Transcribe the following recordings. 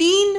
3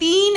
3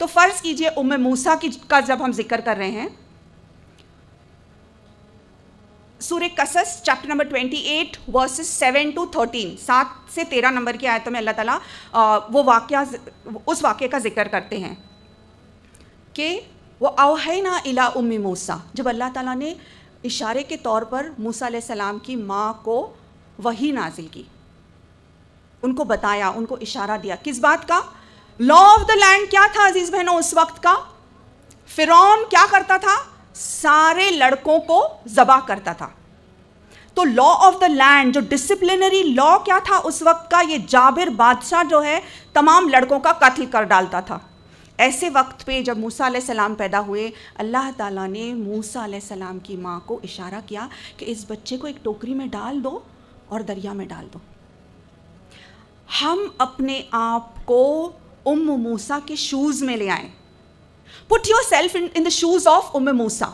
تو فرض کیجئے موسیٰ کا جب ہم ذکر کر رہے ہیں، سورہ قصص چیپٹر نمبر 28 ورسز 7 to 13، 7 سے 13 نمبر کی آیتوں میں اللہ تعالیٰ اس واقعے کا ذکر کرتے ہیں کہ وہ اوحینا الی ام موسیٰ، جب اللہ تعالیٰ نے اشارے کے طور پر موسیٰ علیہ السلام کی ماں کو وحی نازل کی، ان کو بتایا، ان کو اشارہ دیا، کس بات کا؟ لا آف دا لینڈ کیا تھا عزیز بہنوں اس وقت کا؟ فرعون کیا کرتا تھا؟ سارے لڑکوں کو ذبح کرتا تھا. تو لا آف دا لینڈ، جو ڈسپلنری لا کیا تھا اس وقت کا، یہ جابر بادشاہ جو ہے تمام لڑکوں کا قتل کر ڈالتا تھا. ایسے وقت پہ جب موسیٰ علیہ السلام پیدا ہوئے، اللہ تعالیٰ نے موسیٰ علیہ السلام کی ماں کو اشارہ کیا کہ اس بچے کو ایک ٹوکری میں ڈال دو اور دریا میں ڈال دو. ہم اپنے آپ کو موسیٰ کے شوز میں لے آئیں. Put yourself in the shoes of Musa.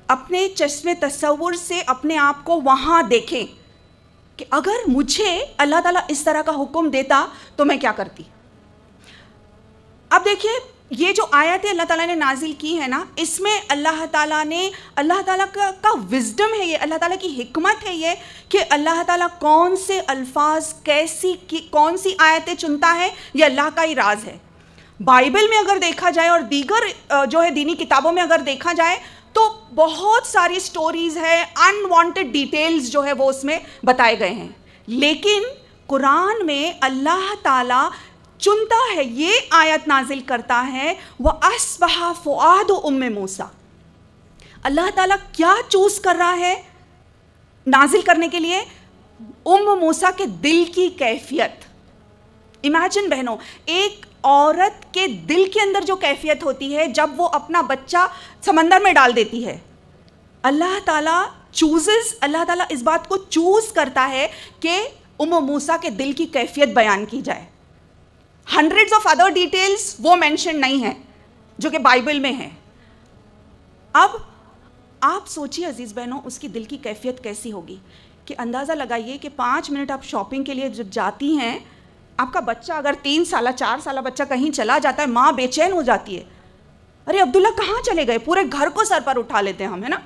اپنے چشم تصور سے اپنے آپ کو وہاں دیکھیں کہ اگر مجھے اللہ تعالیٰ اس طرح کا حکم دیتا تو میں کیا کرتی. اب دیکھیے یہ جو آیتیں اللہ تعالیٰ نے نازل کی ہے نا، اس میں اللہ تعالیٰ کا وزڈم ہے، یہ اللہ تعالیٰ کی حکمت ہے یہ کہ اللہ تعالیٰ کون سے الفاظ کون سی آیتیں چنتا ہے، یہ اللہ کا ہی راز ہے. بائبل میں اگر دیکھا جائے اور دیگر جو ہے دینی کتابوں میں اگر دیکھا جائے تو بہت ساری سٹوریز ہے، انوانٹڈ ڈیٹیلز جو ہے وہ اس میں بتائے گئے ہیں، لیکن قرآن میں اللہ تعالیٰ چنتا ہے، یہ آیت نازل کرتا ہے وَأَصْبَحَ فُؤَادُ أُمِّ موسیٰ. اللہ تعالیٰ کیا چوز کر رہا ہے نازل کرنے کے لیے؟ موسیٰ کے دل کی کیفیت. امیجن بہنوں، ایک عورت کے دل کے اندر جو کیفیت ہوتی ہے جب وہ اپنا بچہ سمندر میں ڈال دیتی ہے، اللہ تعالیٰ اس بات کو چوز کرتا ہے کہ موسیٰ کے دل کی کیفیت بیان کی جائے. ہنڈریڈز آف ادر ڈیٹیلز وہ مینشن نہیں ہیں جو کہ بائبل میں ہیں. اب آپ سوچیے عزیز بہنوں اس کی دل کی کیفیت کیسی ہوگی کہ اندازہ لگائیے کہ 5 منٹ آپ شاپنگ کے لیے جب جاتی ہیں، آپ کا بچہ اگر 3 سالہ 4 سالہ بچہ کہیں چلا جاتا ہے، ماں بے چین ہو جاتی ہے، ارے عبداللہ کہاں چلے گئے، پورے گھر کو سر پر اٹھا لیتے ہیں ہم، ہے نا،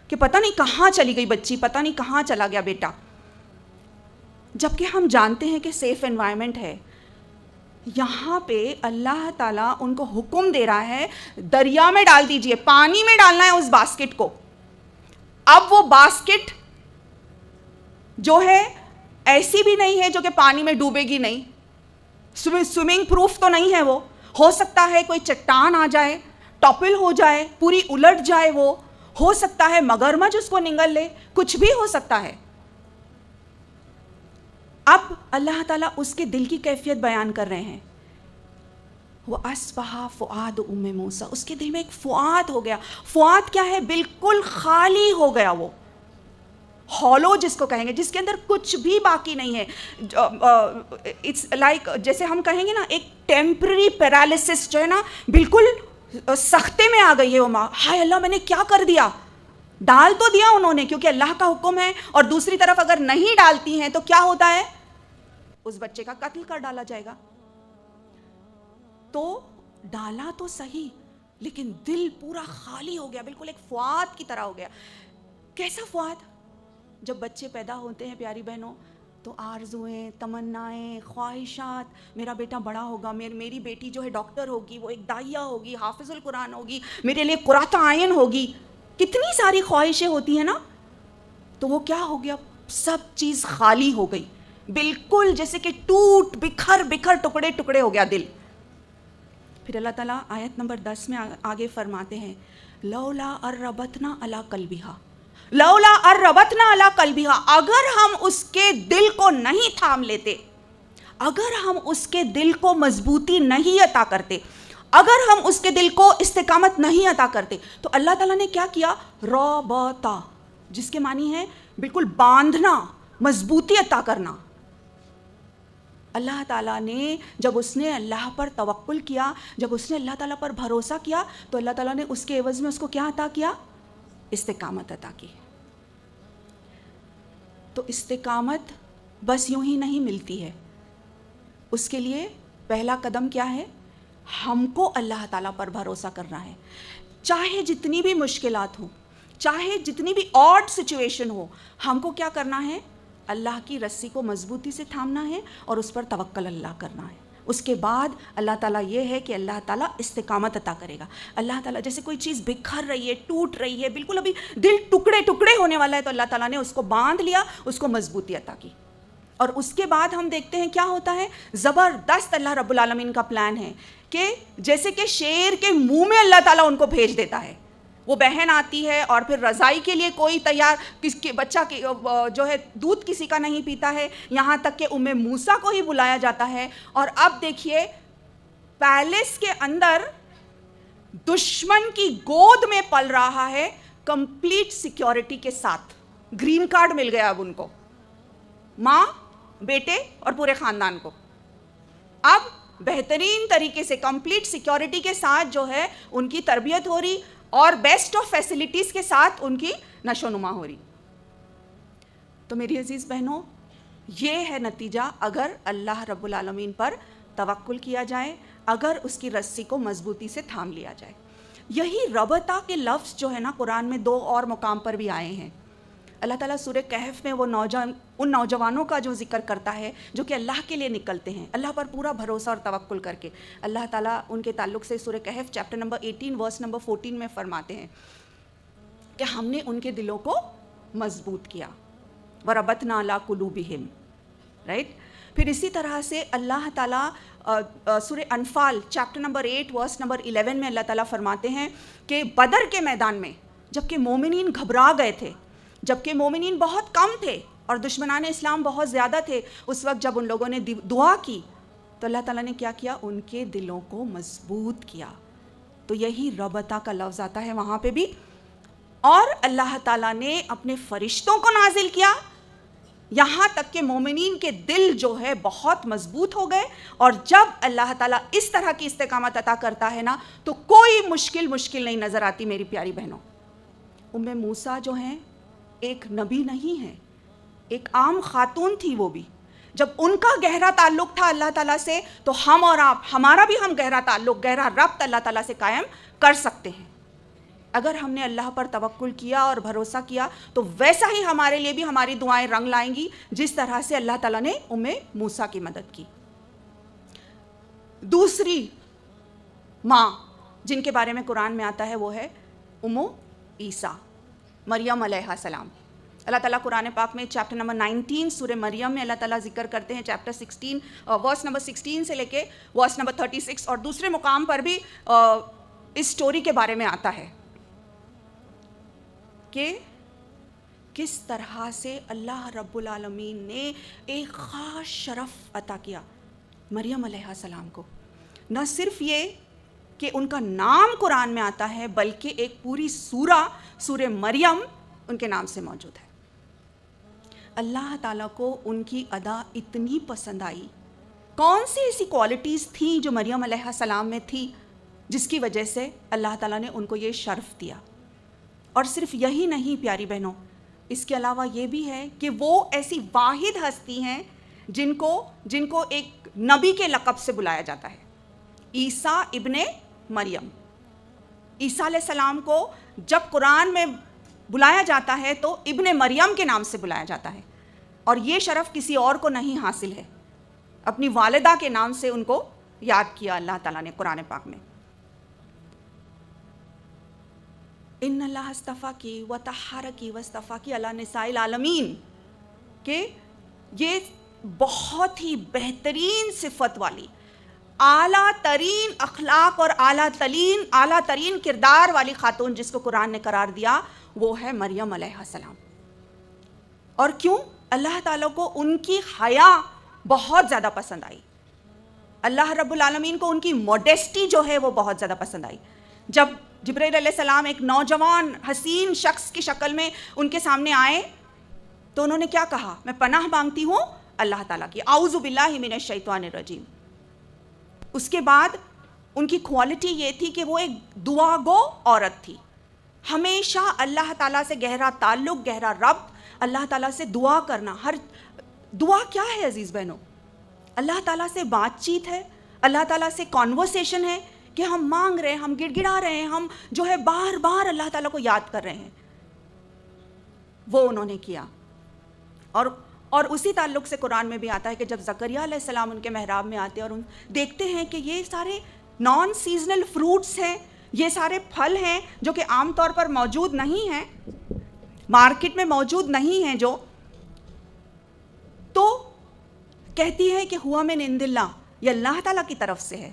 کہ پتہ نہیں کہاں چلی گئی بچی، پتہ نہیں کہاں چلا گیا بیٹا. جبکہ ہم جانتے ہیں کہ سیف انوائرمنٹ ہے. یہاں پہ اللہ تعالیٰ ان کو حکم دے رہا ہے دریا میں ڈال دیجئے، پانی میں ڈالنا ہے اس باسکٹ کو. اب وہ باسکٹ جو ہے ایسی بھی نہیں ہے جو کہ پانی میں ڈوبے گی نہیں، سوئمنگ پروف تو نہیں ہے. وہ ہو سکتا ہے کوئی چٹان آ جائے، ٹاپل ہو جائے، پوری الٹ جائے، وہ ہو سکتا ہے مگرمچھ اس کو نگل لے، کچھ بھی ہو سکتا ہے. اب اللہ تعالیٰ اس کے دل کی کیفیت بیان کر رہے ہیں. وَأَصْبَحَ فُؤَادُ أُمِّ موسیٰ، اس کے دل میں ایک فؤاد ہو گیا. فؤاد کیا ہے؟ بالکل خالی ہو گیا، وہ ہالو جس کو کہیں گے، جس کے اندر کچھ بھی باقی نہیں ہے. اٹس لائک جیسے ہم کہیں گے نا ایک ٹیمپرری پیرالیسس جو ہے نا، بالکل سختے میں آ گئی ہے وہ ماں. ہائے اللہ میں نے کیا کر دیا. ڈال تو دیا انہوں نے کیونکہ اللہ کا حکم ہے، اور دوسری طرف اگر نہیں ڈالتی ہیں تو کیا ہوتا ہے؟ اس بچے کا قتل کر ڈالا جائے گا. تو ڈالا تو صحیح، لیکن دل پورا خالی ہو گیا، بالکل ایک فؤاد کی طرح ہو گیا. کیسا فؤاد؟ جب بچے پیدا ہوتے ہیں پیاری بہنوں تو آرزویں، تمنائیں، خواہشات، میرا بیٹا بڑا ہوگا، میری بیٹی جو ہے ڈاکٹر ہوگی، وہ ایک داعیہ ہوگی، حافظ القرآن ہوگی، میرے لیے قرۃ عین ہوگی، کتنی ساری خواہشیں ہوتی ہیں نا. تو وہ کیا ہو گیا؟ سب چیز خالی ہو گئی، بالکل جیسے کہ ٹوٹ بکھر ٹکڑے ٹکڑے ہو گیا دل. پھر اللہ تعالیٰ آیت نمبر 10 میں آگے فرماتے ہیں لولا اربتنا علی قلبہا، لولا اربتنا علی قلبہا، اگر ہم اس کے دل کو نہیں تھام لیتے، اگر ہم اس کے دل کو مضبوطی نہیں عطا کرتے، اگر ہم اس کے دل کو استقامت نہیں عطا کرتے، تو اللہ تعالیٰ نے کیا کیا؟ ربطا، جس کے معنی ہے بالکل باندھنا، مضبوطی عطا کرنا. اللہ تعالیٰ نے جب اس نے اللہ پر توکل کیا، جب اس نے اللہ تعالیٰ پر بھروسہ کیا، تو اللہ تعالیٰ نے اس کے عوض میں اس کو کیا عطا کیا؟ استقامت عطا کی. تو استقامت بس یوں ہی نہیں ملتی ہے، اس کے لیے پہلا قدم کیا ہے؟ ہم کو اللہ تعالیٰ پر بھروسہ کرنا ہے، چاہے جتنی بھی مشکلات ہوں، چاہے جتنی بھی آڈ سچویشن ہو، ہم کو کیا کرنا ہے؟ اللہ کی رسی کو مضبوطی سے تھامنا ہے اور اس پر توکل اللہ کرنا ہے. اس کے بعد اللہ تعالیٰ یہ ہے کہ اللہ تعالیٰ استقامت عطا کرے گا. اللہ تعالیٰ جیسے کوئی چیز بکھر رہی ہے، ٹوٹ رہی ہے، بالکل ابھی دل ٹکڑے ٹکڑے ہونے والا ہے، تو اللہ تعالیٰ نے اس کو باندھ لیا، اس کو مضبوطی عطا کی. اور اس کے بعد ہم دیکھتے ہیں کیا ہوتا ہے. زبردست اللہ رب العالمین کا پلان ہے کہ جیسے کہ شیر کے منہ میں اللہ تعالیٰ ان کو بھیج دیتا ہے. وہ بہن آتی ہے اور پھر رضائی کے لیے کوئی تیار، کس کے بچہ جو ہے دودھ کسی کا نہیں پیتا ہے، یہاں تک کہ ام موسیٰ کو ہی بلایا جاتا ہے. اور اب دیکھیے پیلس کے اندر دشمن کی گود میں پل رہا ہے، کمپلیٹ سیکیورٹی کے ساتھ. گرین کارڈ مل گیا اب ان کو، ماں، بیٹے اور پورے خاندان کو. اب بہترین طریقے سے کمپلیٹ سیکیورٹی کے ساتھ جو ہے ان کی تربیت ہو رہی اور بیسٹ آف فیسلٹیز کے ساتھ ان کی نشو نما ہو رہی. تو میری عزیز بہنوں، یہ ہے نتیجہ اگر اللہ رب العالمین پر توکل کیا جائے، اگر اس کی رسی کو مضبوطی سے تھام لیا جائے. یہی ربطہ کے لفظ جو ہے نا قرآن میں 2 اور مقام پر بھی آئے ہیں. اللہ تعالیٰ سورہ کہف میں وہ ان نوجوانوں کا جو ذکر کرتا ہے جو کہ اللہ کے لیے نکلتے ہیں، اللہ پر پورا بھروسہ اور توکل کر کے. اللہ تعالیٰ ان کے تعلق سے سورہ کہف چیپٹر نمبر 18 ورس نمبر 14 میں فرماتے ہیں کہ ہم نے ان کے دلوں کو مضبوط کیا. وَرَبَطْنَا عَلَىٰ قُلُوبِهِمْ، رائٹ. پھر اسی طرح سے اللہ تعالیٰ سورہ انفال چیپٹر نمبر 8 ورس نمبر 11 میں اللہ تعالیٰ فرماتے ہیں کہ بدر کے میدان میں جب کہ مومنین گھبرا گئے تھے، جبکہ مومنین بہت کم تھے اور دشمنان اسلام بہت زیادہ تھے، اس وقت جب ان لوگوں نے دعا کی تو اللہ تعالیٰ نے کیا کیا؟ ان کے دلوں کو مضبوط کیا. تو یہی ربطہ کا لفظ آتا ہے وہاں پہ بھی. اور اللہ تعالیٰ نے اپنے فرشتوں کو نازل کیا، یہاں تک کہ مومنین کے دل جو ہے بہت مضبوط ہو گئے. اور جب اللہ تعالیٰ اس طرح کی استقامت عطا کرتا ہے نا تو کوئی مشکل نہیں نظر آتی. میری پیاری بہنوں، ام موسیٰ جو ہیں ایک نبی نہیں ہے، ایک عام خاتون تھی. وہ بھی جب ان کا گہرا تعلق تھا اللہ تعالیٰ سے، تو ہم اور آپ، ہمارا بھی ہم گہرا تعلق، گہرا ربط اللہ تعالیٰ سے قائم کر سکتے ہیں. اگر ہم نے اللہ پر توکل کیا اور بھروسہ کیا تو ویسا ہی ہمارے لیے بھی ہماری دعائیں رنگ لائیں گی جس طرح سے اللہ تعالیٰ نے ام موسیٰ کی مدد کی. دوسری ماں جن کے بارے میں قرآن میں آتا ہے وہ ہے ام عیسیٰ، مریم علیہ السلام. اللہ تعالیٰ قرآن پاک میں چیپٹر نمبر 19 سورہ مریم میں اللہ تعالیٰ ذکر کرتے ہیں، چیپٹر 16 ورس نمبر 16 سے لے کے ورس نمبر 36 اور دوسرے مقام پر بھی اس سٹوری کے بارے میں آتا ہے کہ کس طرح سے اللہ رب العالمین نے ایک خاص شرف عطا کیا مریم علیہ السلام کو. نہ صرف یہ کہ ان کا نام قرآن میں آتا ہے بلکہ ایک پوری سورہ مریم ان کے نام سے موجود ہے. اللہ تعالیٰ کو ان کی ادا اتنی پسند آئی. کون سی ایسی کوالٹیز تھیں جو مریم علیہ السلام میں تھی جس کی وجہ سے اللہ تعالیٰ نے ان کو یہ شرف دیا. اور صرف یہی نہیں پیاری بہنوں، اس کے علاوہ یہ بھی ہے کہ وہ ایسی واحد ہستی ہیں جن کو ایک نبی کے لقب سے بلایا جاتا ہے، عیسیٰ ابن مریم. عیسیٰ علیہ السلام کو جب قرآن میں بلایا جاتا ہے تو ابن مریم کے نام سے بلایا جاتا ہے، اور یہ شرف کسی اور کو نہیں حاصل ہے. اپنی والدہ کے نام سے ان کو یاد کیا اللہ تعالیٰ نے قرآن پاک میں. ان اللہ اصطفیٰ کی و طہرہ کی و اصطفیٰ کی علی نساء العالمین، کہ یہ بہت ہی بہترین صفت والی، اعلیٰ ترین اخلاق اور اعلیٰ ترین کردار والی خاتون جس کو قرآن نے قرار دیا وہ ہے مریم علیہ السلام. اور کیوں؟ اللہ تعالیٰ کو ان کی حیا بہت زیادہ پسند آئی. اللہ رب العالمین کو ان کی موڈیسٹی جو ہے وہ بہت زیادہ پسند آئی. جب جبرائیل علیہ السلام ایک نوجوان حسین شخص کی شکل میں ان کے سامنے آئے تو انہوں نے کیا کہا؟ میں پناہ مانگتی ہوں اللہ تعالیٰ کی، اعوذ باللہ من الشیطان الرجیم. اس کے بعد ان کی کوالٹی یہ تھی کہ وہ ایک دعا گو عورت تھی. ہمیشہ اللہ تعالیٰ سے گہرا تعلق، گہرا ربط، اللہ تعالیٰ سے دعا کرنا. ہر دعا کیا ہے عزیز بہنوں؟ اللہ تعالیٰ سے بات چیت ہے، اللہ تعالیٰ سے کانورسیشن ہے کہ ہم مانگ رہے ہیں, ہم گڑ گڑا رہے ہیں, ہم جو ہے بار بار اللہ تعالیٰ کو یاد کر رہے ہیں. وہ انہوں نے کیا. اور اسی تعلق سے قرآن میں بھی آتا ہے کہ جب زکریا علیہ السلام ان کے محراب میں آتے ہیں اور دیکھتے ہیں کہ یہ سارے نان سیزنل فروٹس ہیں, یہ سارے پھل ہیں جو کہ عام طور پر موجود نہیں ہیں, مارکیٹ میں موجود نہیں ہیں, جو تو کہتی ہے کہ ہوا من عند اللہ, یہ اللہ تعالیٰ کی طرف سے ہے.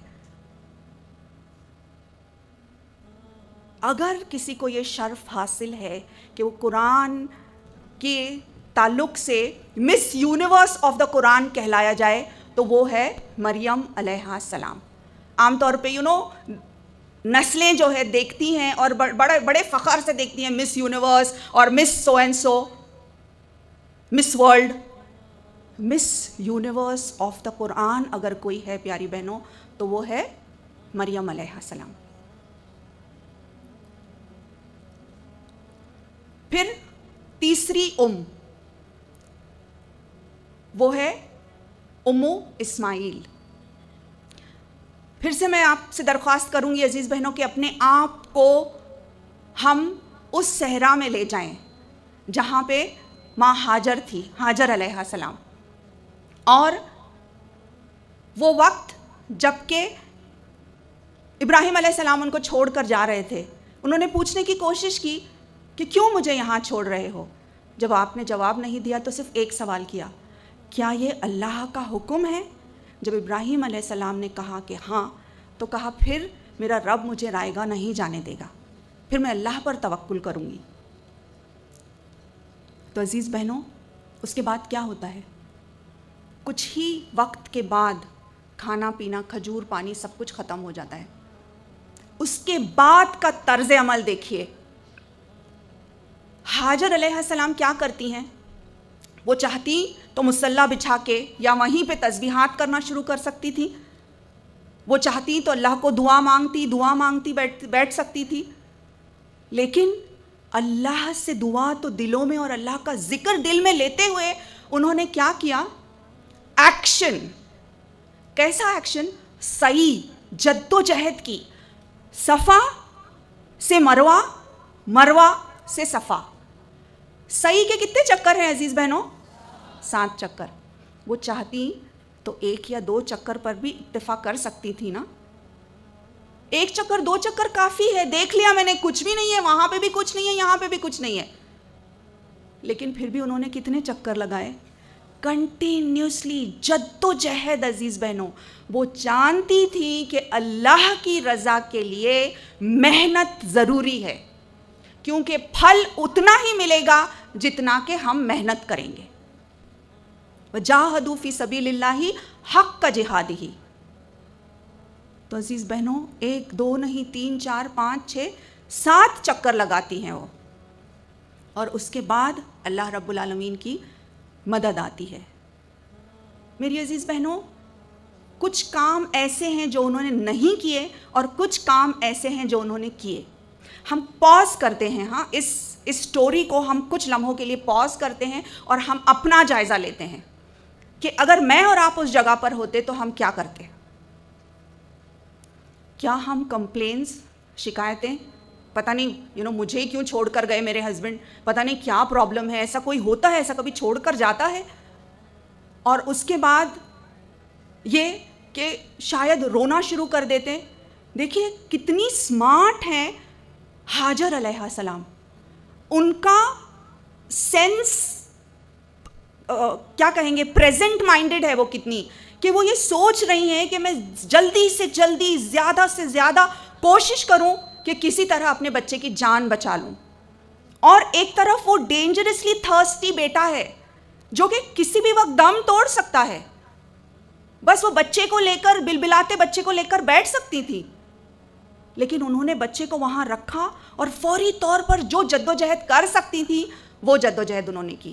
اگر کسی کو یہ شرف حاصل ہے کہ وہ قرآن کے تعلق سے مس یونیورس آف دا قرآن کہلایا جائے تو وہ ہے مریم علیہ السلام. عام طور پہ نسلیں جو ہے دیکھتی ہیں اور بڑے بڑے فخر سے دیکھتی ہیں مس یونیورس اور Miss so and so, Miss World. Miss Universe of the Quran اگر کوئی ہے پیاری بہنوں تو وہ ہے مریم علیہ السلام. پھر تیسری وہ ہے اسماعیل. پھر سے میں آپ سے درخواست کروں گی عزیز بہنوں کہ اپنے آپ کو ہم اس صحرا میں لے جائیں جہاں پہ ماں ہاجر تھی, ہاجر علیہ السلام. اور وہ وقت جب کہ ابراہیم علیہ السلام ان کو چھوڑ کر جا رہے تھے, انہوں نے پوچھنے کی کوشش کی کہ کیوں مجھے یہاں چھوڑ رہے ہو. جب آپ نے جواب نہیں دیا تو صرف ایک سوال کیا, کیا یہ اللہ کا حکم ہے؟ جب ابراہیم علیہ السلام نے کہا کہ ہاں, تو کہا پھر میرا رب مجھے رائے گاہ نہیں جانے دے گا, پھر میں اللہ پر توکل کروں گی. تو عزیز بہنوں اس کے بعد کیا ہوتا ہے؟ کچھ ہی وقت کے بعد کھانا پینا, کھجور, پانی سب کچھ ختم ہو جاتا ہے. اس کے بعد کا طرز عمل دیکھیے. ہاجر علیہ السلام کیا کرتی ہیں؟ وہ چاہتی تو مصلی بچھا کے یا وہیں پہ تسبیحات کرنا شروع کر سکتی تھی. وہ چاہتی تو اللہ کو دعا مانگتی بیٹھ سکتی تھی. لیکن اللہ سے دعا تو دلوں میں اور اللہ کا ذکر دل میں لیتے ہوئے انہوں نے کیا کیا؟ ایکشن. کیسا ایکشن؟ سعی, جد و جہد کی. صفا سے مروہ, مروہ سے صفا. سعی کے کتنے چکر ہیں عزیز بہنوں؟ 7 چکر. وہ چاہتی تو 1 یا 2 چکر پر بھی اکتفا کر سکتی تھی نا. 1 چکر 2 چکر کافی ہے, دیکھ لیا میں نے, کچھ بھی نہیں ہے, وہاں پہ بھی کچھ نہیں ہے, یہاں پہ بھی کچھ نہیں ہے. لیکن پھر بھی انہوں نے کتنے چکر لگائے؟ کنٹینیوسلی, جد و جہد. عزیز بہنوں وہ جانتی تھی کہ اللہ کی رضا کے لیے محنت ضروری ہے, کیونکہ پھل اتنا ہی ملے گا جتنا کہ ہم محنت کریں گے. وجاہدوا فی سبیل اللہ حق جہادہ. تو عزیز بہنوں 1 2 نہیں 3 4 5 6 7 چکر لگاتی ہیں وہ, اور اس کے بعد اللہ رب العالمین کی مدد آتی ہے. میری عزیز بہنوں کچھ کام ایسے ہیں جو انہوں نے نہیں کیے اور کچھ کام ایسے ہیں جو انہوں نے کیے. ہم پاز کرتے ہیں, ہاں اس سٹوری کو ہم کچھ لمحوں کے لیے پاز کرتے ہیں اور ہم اپنا جائزہ لیتے ہیں کہ اگر میں اور آپ اس جگہ پر ہوتے تو ہم کیا کرتے. کیا ہم کمپلینس, شکایتیں, پتہ نہیں مجھے کیوں چھوڑ کر گئے میرے ہسبینڈ, پتہ نہیں کیا پرابلم ہے, ایسا کوئی ہوتا ہے, ایسا کبھی چھوڑ کر جاتا ہے؟ اور اس کے بعد یہ کہ شاید رونا شروع کر دیتے. دیکھیے کتنی سمارٹ ہیں ہاجر علیہ السلام. ان کا سینس کیا کہیں گے, پریزنٹ مائنڈڈ ہے وہ کتنی, کہ وہ یہ سوچ رہی ہیں کہ میں جلدی سے جلدی, زیادہ سے زیادہ کوشش کروں کہ کسی طرح اپنے بچے کی جان بچا لوں. اور ایک طرف وہ ڈینجرسلی تھرسٹی بیٹا ہے جو کہ کسی بھی وقت دم توڑ سکتا ہے. بس وہ بچے کو لے کر, بلبلاتے بچے کو لے کر بیٹھ سکتی تھی, لیکن انہوں نے بچے کو وہاں رکھا اور فوری طور پر جو جد و جہد کر سکتی تھی وہ جد و جہد انہوں نے کی.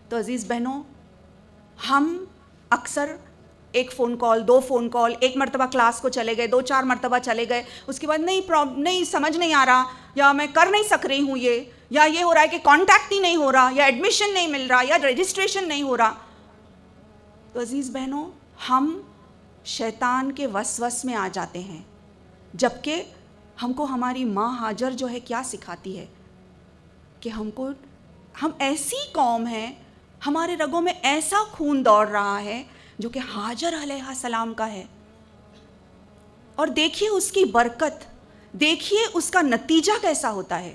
تو عزیز بہنوں ہم اکثر 1 فون کال, 2 فون کال, 1 مرتبہ کلاس کو چلے گئے, 2-4 مرتبہ چلے گئے, اس کے بعد نہیں سمجھ نہیں آ رہا, یا میں کر نہیں سک رہی ہوں یا یہ ہو رہا ہے کہ کانٹیکٹ ہی نہیں ہو رہا, یا ایڈمیشن نہیں مل رہا, یا رجسٹریشن نہیں ہو رہا. تو عزیز بہنوں ہم شیطان کے وسوس میں آ جاتے ہیں، جبکہ ہم کو ہماری ماں ہاجر جو ہے کیا سکھاتی ہے کہ ہم ایسی قوم ہیں، ہمارے رگوں میں ایسا خون دوڑ رہا ہے جو کہ ہاجر علیہ السلام کا ہے. اور دیکھیے اس کی برکت، دیکھیے اس کا نتیجہ کیسا ہوتا ہے.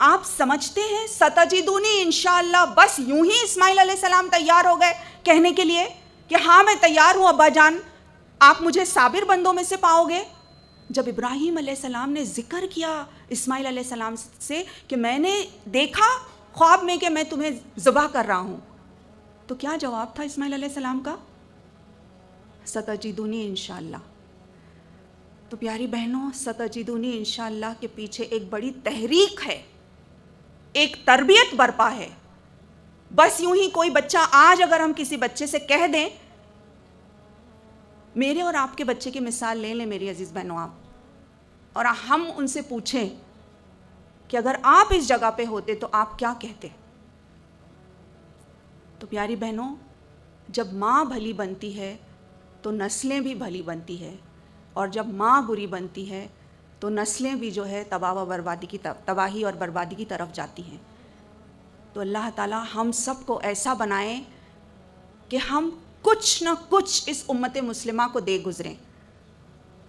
آپ سمجھتے ہیں ستجدونی انشاءاللہ بس یوں ہی اسماعیل علیہ السلام تیار ہو گئے کہنے کے لیے کہ ہاں میں تیار ہوں ابا جان، آپ مجھے صابر بندوں میں سے پاؤ گے؟ جب ابراہیم علیہ السلام نے ذکر کیا اسماعیل علیہ السلام سے کہ میں نے دیکھا خواب میں کہ میں تمہیں ذبح کر رہا ہوں، تو کیا جواب تھا اسماعیل علیہ السلام کا؟ ستجدونی انشاءاللہ. تو پیاری بہنوں، ستجدونی انشاءاللہ کے پیچھے ایک بڑی تحریک ہے، ایک تربیت برپا ہے. بس یوں ہی کوئی بچہ، آج اگر ہم کسی بچے سے کہہ دیں، میرے اور آپ کے بچے کی مثال لے لیں میری عزیز بہنوں آپ، اور ہم ان سے پوچھیں کہ اگر آپ اس جگہ پہ ہوتے تو آپ کیا کہتے؟ تو پیاری بہنوں، جب ماں بھلی بنتی ہے تو نسلیں بھی بھلی بنتی ہے، اور جب ماں بری بنتی ہے تو نسلیں بھی جو ہے تباہی اور بربادی کی طرف جاتی ہیں. تو اللہ تعالیٰ ہم سب کو ایسا بنائیں کہ ہم کچھ نہ کچھ اس امت مسلمہ کو دے گزریں،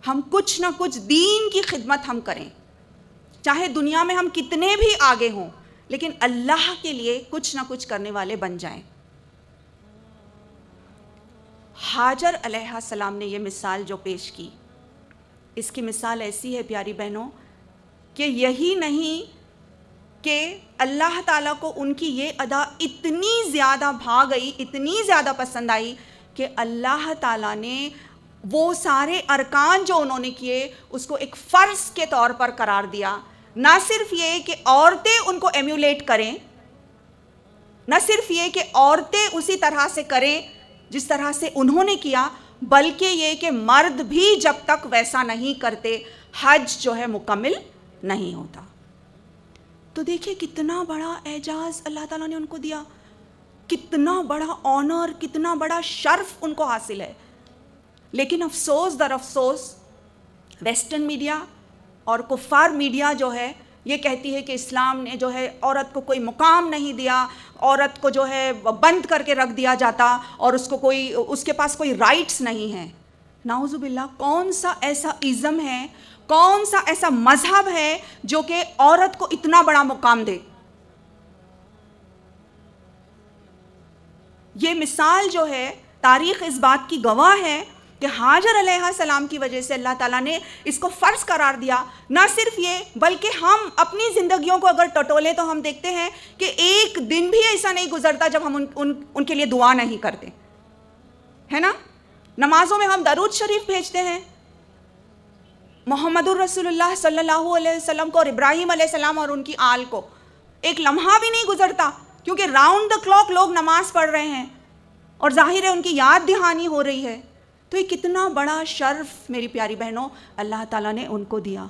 ہم کچھ نہ کچھ دین کی خدمت ہم کریں، چاہے دنیا میں ہم کتنے بھی آگے ہوں، لیکن اللہ کے لیے کچھ نہ کچھ کرنے والے بن جائیں. ہاجر علیہ السلام نے یہ مثال جو پیش کی، اس کی مثال ایسی ہے پیاری بہنوں کہ یہی نہیں کہ اللہ تعالیٰ کو ان کی یہ ادا اتنی زیادہ بھا گئی، اتنی زیادہ پسند آئی کہ اللہ تعالیٰ نے وہ سارے ارکان جو انہوں نے کیے اس کو ایک فرض کے طور پر قرار دیا. نہ صرف یہ کہ عورتیں ان کو ایمیولیٹ کریں، نہ صرف یہ کہ عورتیں اسی طرح سے کریں جس طرح سے انہوں نے کیا، بلکہ یہ کہ مرد بھی جب تک ویسا نہیں کرتے حج جو ہے مکمل نہیں ہوتا. تو دیکھیے کتنا بڑا اعزاز اللہ تعالیٰ نے ان کو دیا، کتنا بڑا آنر، کتنا بڑا شرف ان کو حاصل ہے. لیکن افسوس در افسوس ویسٹرن میڈیا اور کفار میڈیا جو ہے یہ کہتی ہے کہ اسلام نے جو ہے عورت کو کوئی مقام نہیں دیا، عورت کو جو ہے بند کر کے رکھ دیا جاتا اور اس کے پاس کوئی رائٹس نہیں ہیں. نعوذ باللہ، کون سا ایسا ازم ہے، کون سا ایسا مذہب ہے جو کہ عورت کو اتنا بڑا مقام دے؟ یہ مثال جو ہے تاریخ اس بات کی گواہ ہے کہ ہاجر علیہ السلام کی وجہ سے اللہ تعالیٰ نے اس کو فرض قرار دیا. نہ صرف یہ بلکہ ہم اپنی زندگیوں کو اگر ٹٹولیں تو ہم دیکھتے ہیں کہ ایک دن بھی ایسا نہیں گزرتا جب ہم ان کے لیے دعا نہیں کرتے، ہے نا؟ نمازوں میں ہم درود شریف بھیجتے ہیں محمد الرسول اللہ صلی اللہ علیہ وسلم کو اور ابراہیم علیہ السلام اور ان کی آل کو. ایک لمحہ بھی نہیں گزرتا کیونکہ راؤنڈ دا کلاک لوگ نماز پڑھ رہے ہیں اور ظاہر ہے ان کی یاد دہانی ہو رہی ہے. تو یہ کتنا بڑا شرف میری پیاری بہنوں اللہ تعالیٰ نے ان کو دیا.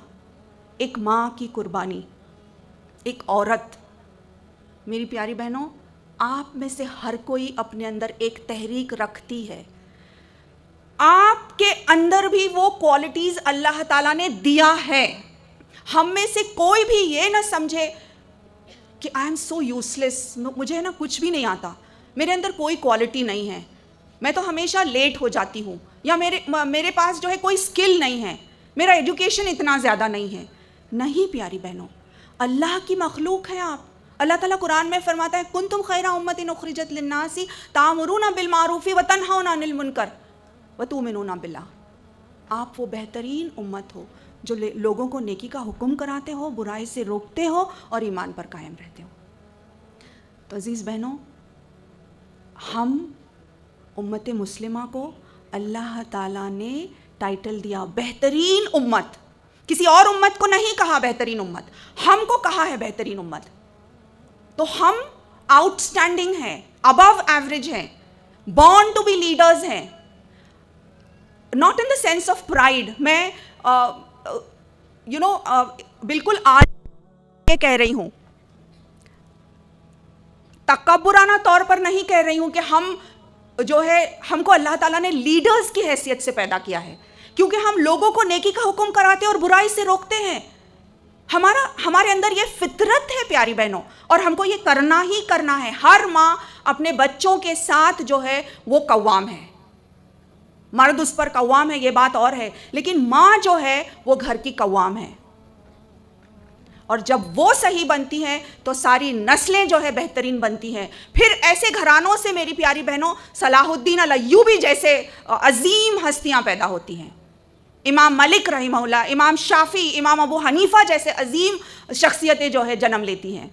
ایک ماں کی قربانی، ایک عورت. میری پیاری بہنوں، آپ میں سے ہر کوئی اپنے اندر ایک تحریک رکھتی ہے. آپ کے اندر بھی وہ کوالٹیز اللہ تعالیٰ نے دیا ہے. ہم میں سے کوئی بھی یہ نہ سمجھے کہ آئی ایم سو یوزلیس، مجھے نا کچھ بھی نہیں آتا، میرے اندر کوئی کوالٹی نہیں ہے، میں تو ہمیشہ لیٹ ہو جاتی ہوں، یا میرے پاس جو ہے کوئی سکل نہیں ہے، میرا ایجوکیشن اتنا زیادہ نہیں ہے. نہیں پیاری بہنوں، اللہ کی مخلوق ہے آپ. اللہ تعالیٰ قرآن میں فرماتا ہے کنتم خیر امۃ اخرجت للناس تأمرون بالمعروف وتنہون عن المنکر وتؤمنون باللہ. آپ وہ بہترین امت ہو جو لوگوں کو نیکی کا حکم کراتے ہو، برائی سے روکتے ہو اور ایمان پر قائم رہتے ہو. تو عزیز بہنوں، ہم امت مسلمہ کو اللہ تعالیٰ نے ٹائٹل دیا بہترین امت. کسی اور امت کو نہیں کہا بہترین امت، ہم کو کہا ہے بہترین امت. تو ہم آؤٹ اسٹینڈنگ ہیں، ابو ایوریج ہیں، بورن ٹو بی لیڈرز ہیں. Not in the sense of pride. میں بالکل آج یہ کہہ رہی ہوں، تکبرانہ طور پر نہیں کہہ رہی ہوں کہ ہم جو ہے ہم کو اللہ تعالیٰ نے لیڈرز کی حیثیت سے پیدا کیا ہے، کیونکہ ہم لوگوں کو نیکی کا حکم کراتے اور برائی سے روکتے ہیں. ہمارے اندر یہ فطرت ہے پیاری بہنوں، اور ہم کو یہ کرنا ہی کرنا ہے. ہر ماں اپنے بچوں کے ساتھ جو ہے وہ قوام ہے. مرد اس پر قوام ہے، یہ بات اور ہے، لیکن ماں جو ہے وہ گھر کی قوام ہے. اور جب وہ صحیح بنتی ہیں تو ساری نسلیں جو ہے بہترین بنتی ہیں. پھر ایسے گھرانوں سے میری پیاری بہنوں صلاح الدین الایوبی جیسے عظیم ہستیاں پیدا ہوتی ہیں. امام ملک رحمہ اللہ، امام شافعی، امام ابو حنیفہ جیسے عظیم شخصیتیں جو ہے جنم لیتی ہیں.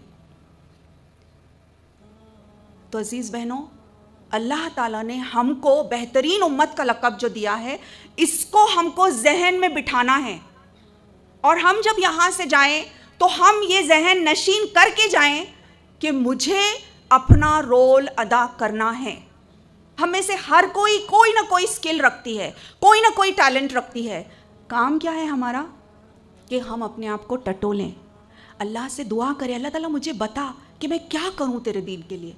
تو عزیز بہنوں، اللہ تعالیٰ نے ہم کو بہترین امت کا لقب جو دیا ہے، اس کو ہم کو ذہن میں بٹھانا ہے. اور ہم جب یہاں سے جائیں تو ہم یہ ذہن نشین کر کے جائیں کہ مجھے اپنا رول ادا کرنا ہے. ہم میں سے ہر کوئی نہ کوئی سکل رکھتی ہے، کوئی نہ کوئی ٹیلنٹ رکھتی ہے. کام کیا ہے ہمارا؟ کہ ہم اپنے آپ کو ٹٹولیں، اللہ سے دعا کریں، اللہ تعالیٰ مجھے بتا کہ میں کیا کروں تیرے دین کے لیے.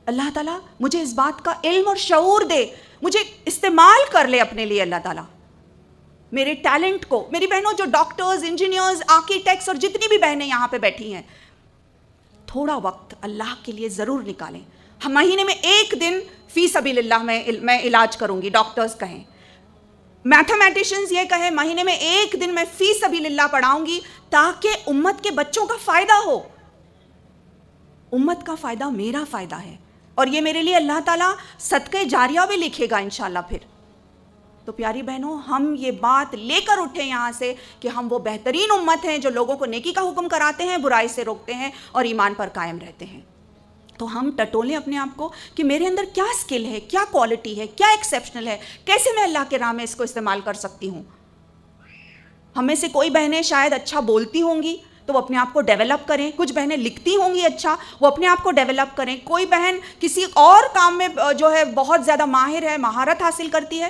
اللہ تعالیٰ مجھے اس بات کا علم اور شعور دے، مجھے استعمال کر لے اپنے لیے. اللہ تعالیٰ میرے ٹیلنٹ کو، میری بہنوں جو ڈاکٹرز، انجینئرز، آرکیٹیکٹس اور جتنی بھی بہنیں یہاں پہ بیٹھی ہیں، تھوڑا وقت اللہ کے لیے ضرور نکالیں. ہم مہینے میں ایک دن فی سبیل اللہ میں علاج کروں گی. ڈاکٹرز کہیں، میتھمیٹیشنز یہ کہیں، مہینے میں ایک دن میں فی سبیل اللہ پڑھاؤں گی تاکہ امت کے بچوں کا فائدہ ہو. امت کا فائدہ میرا فائدہ ہے، اور یہ میرے لیے اللہ تعالیٰ صدقہ جاریہ بھی لکھے گا انشاءاللہ. پھر تو پیاری بہنوں، ہم یہ بات لے کر اٹھیں یہاں سے کہ ہم وہ بہترین امت ہیں جو لوگوں کو نیکی کا حکم کراتے ہیں، برائی سے روکتے ہیں اور ایمان پر قائم رہتے ہیں. تو ہم ٹٹولیں اپنے آپ کو کہ میرے اندر کیا سکل ہے، کیا کوالٹی ہے، کیا ایکسیپشنل ہے، کیسے میں اللہ کے راہ میں اس کو استعمال کر سکتی ہوں. ہم میں سے کوئی بہنیں شاید اچھا بولتی ہوں گی تو وہ اپنے آپ کو ڈیولپ کریں. کچھ بہنیں لکھتی ہوں گی اچھا، وہ اپنے آپ کو ڈیولپ کریں. کوئی بہن کسی اور کام میں جو ہے بہت زیادہ ماہر ہے، مہارت حاصل کرتی ہے.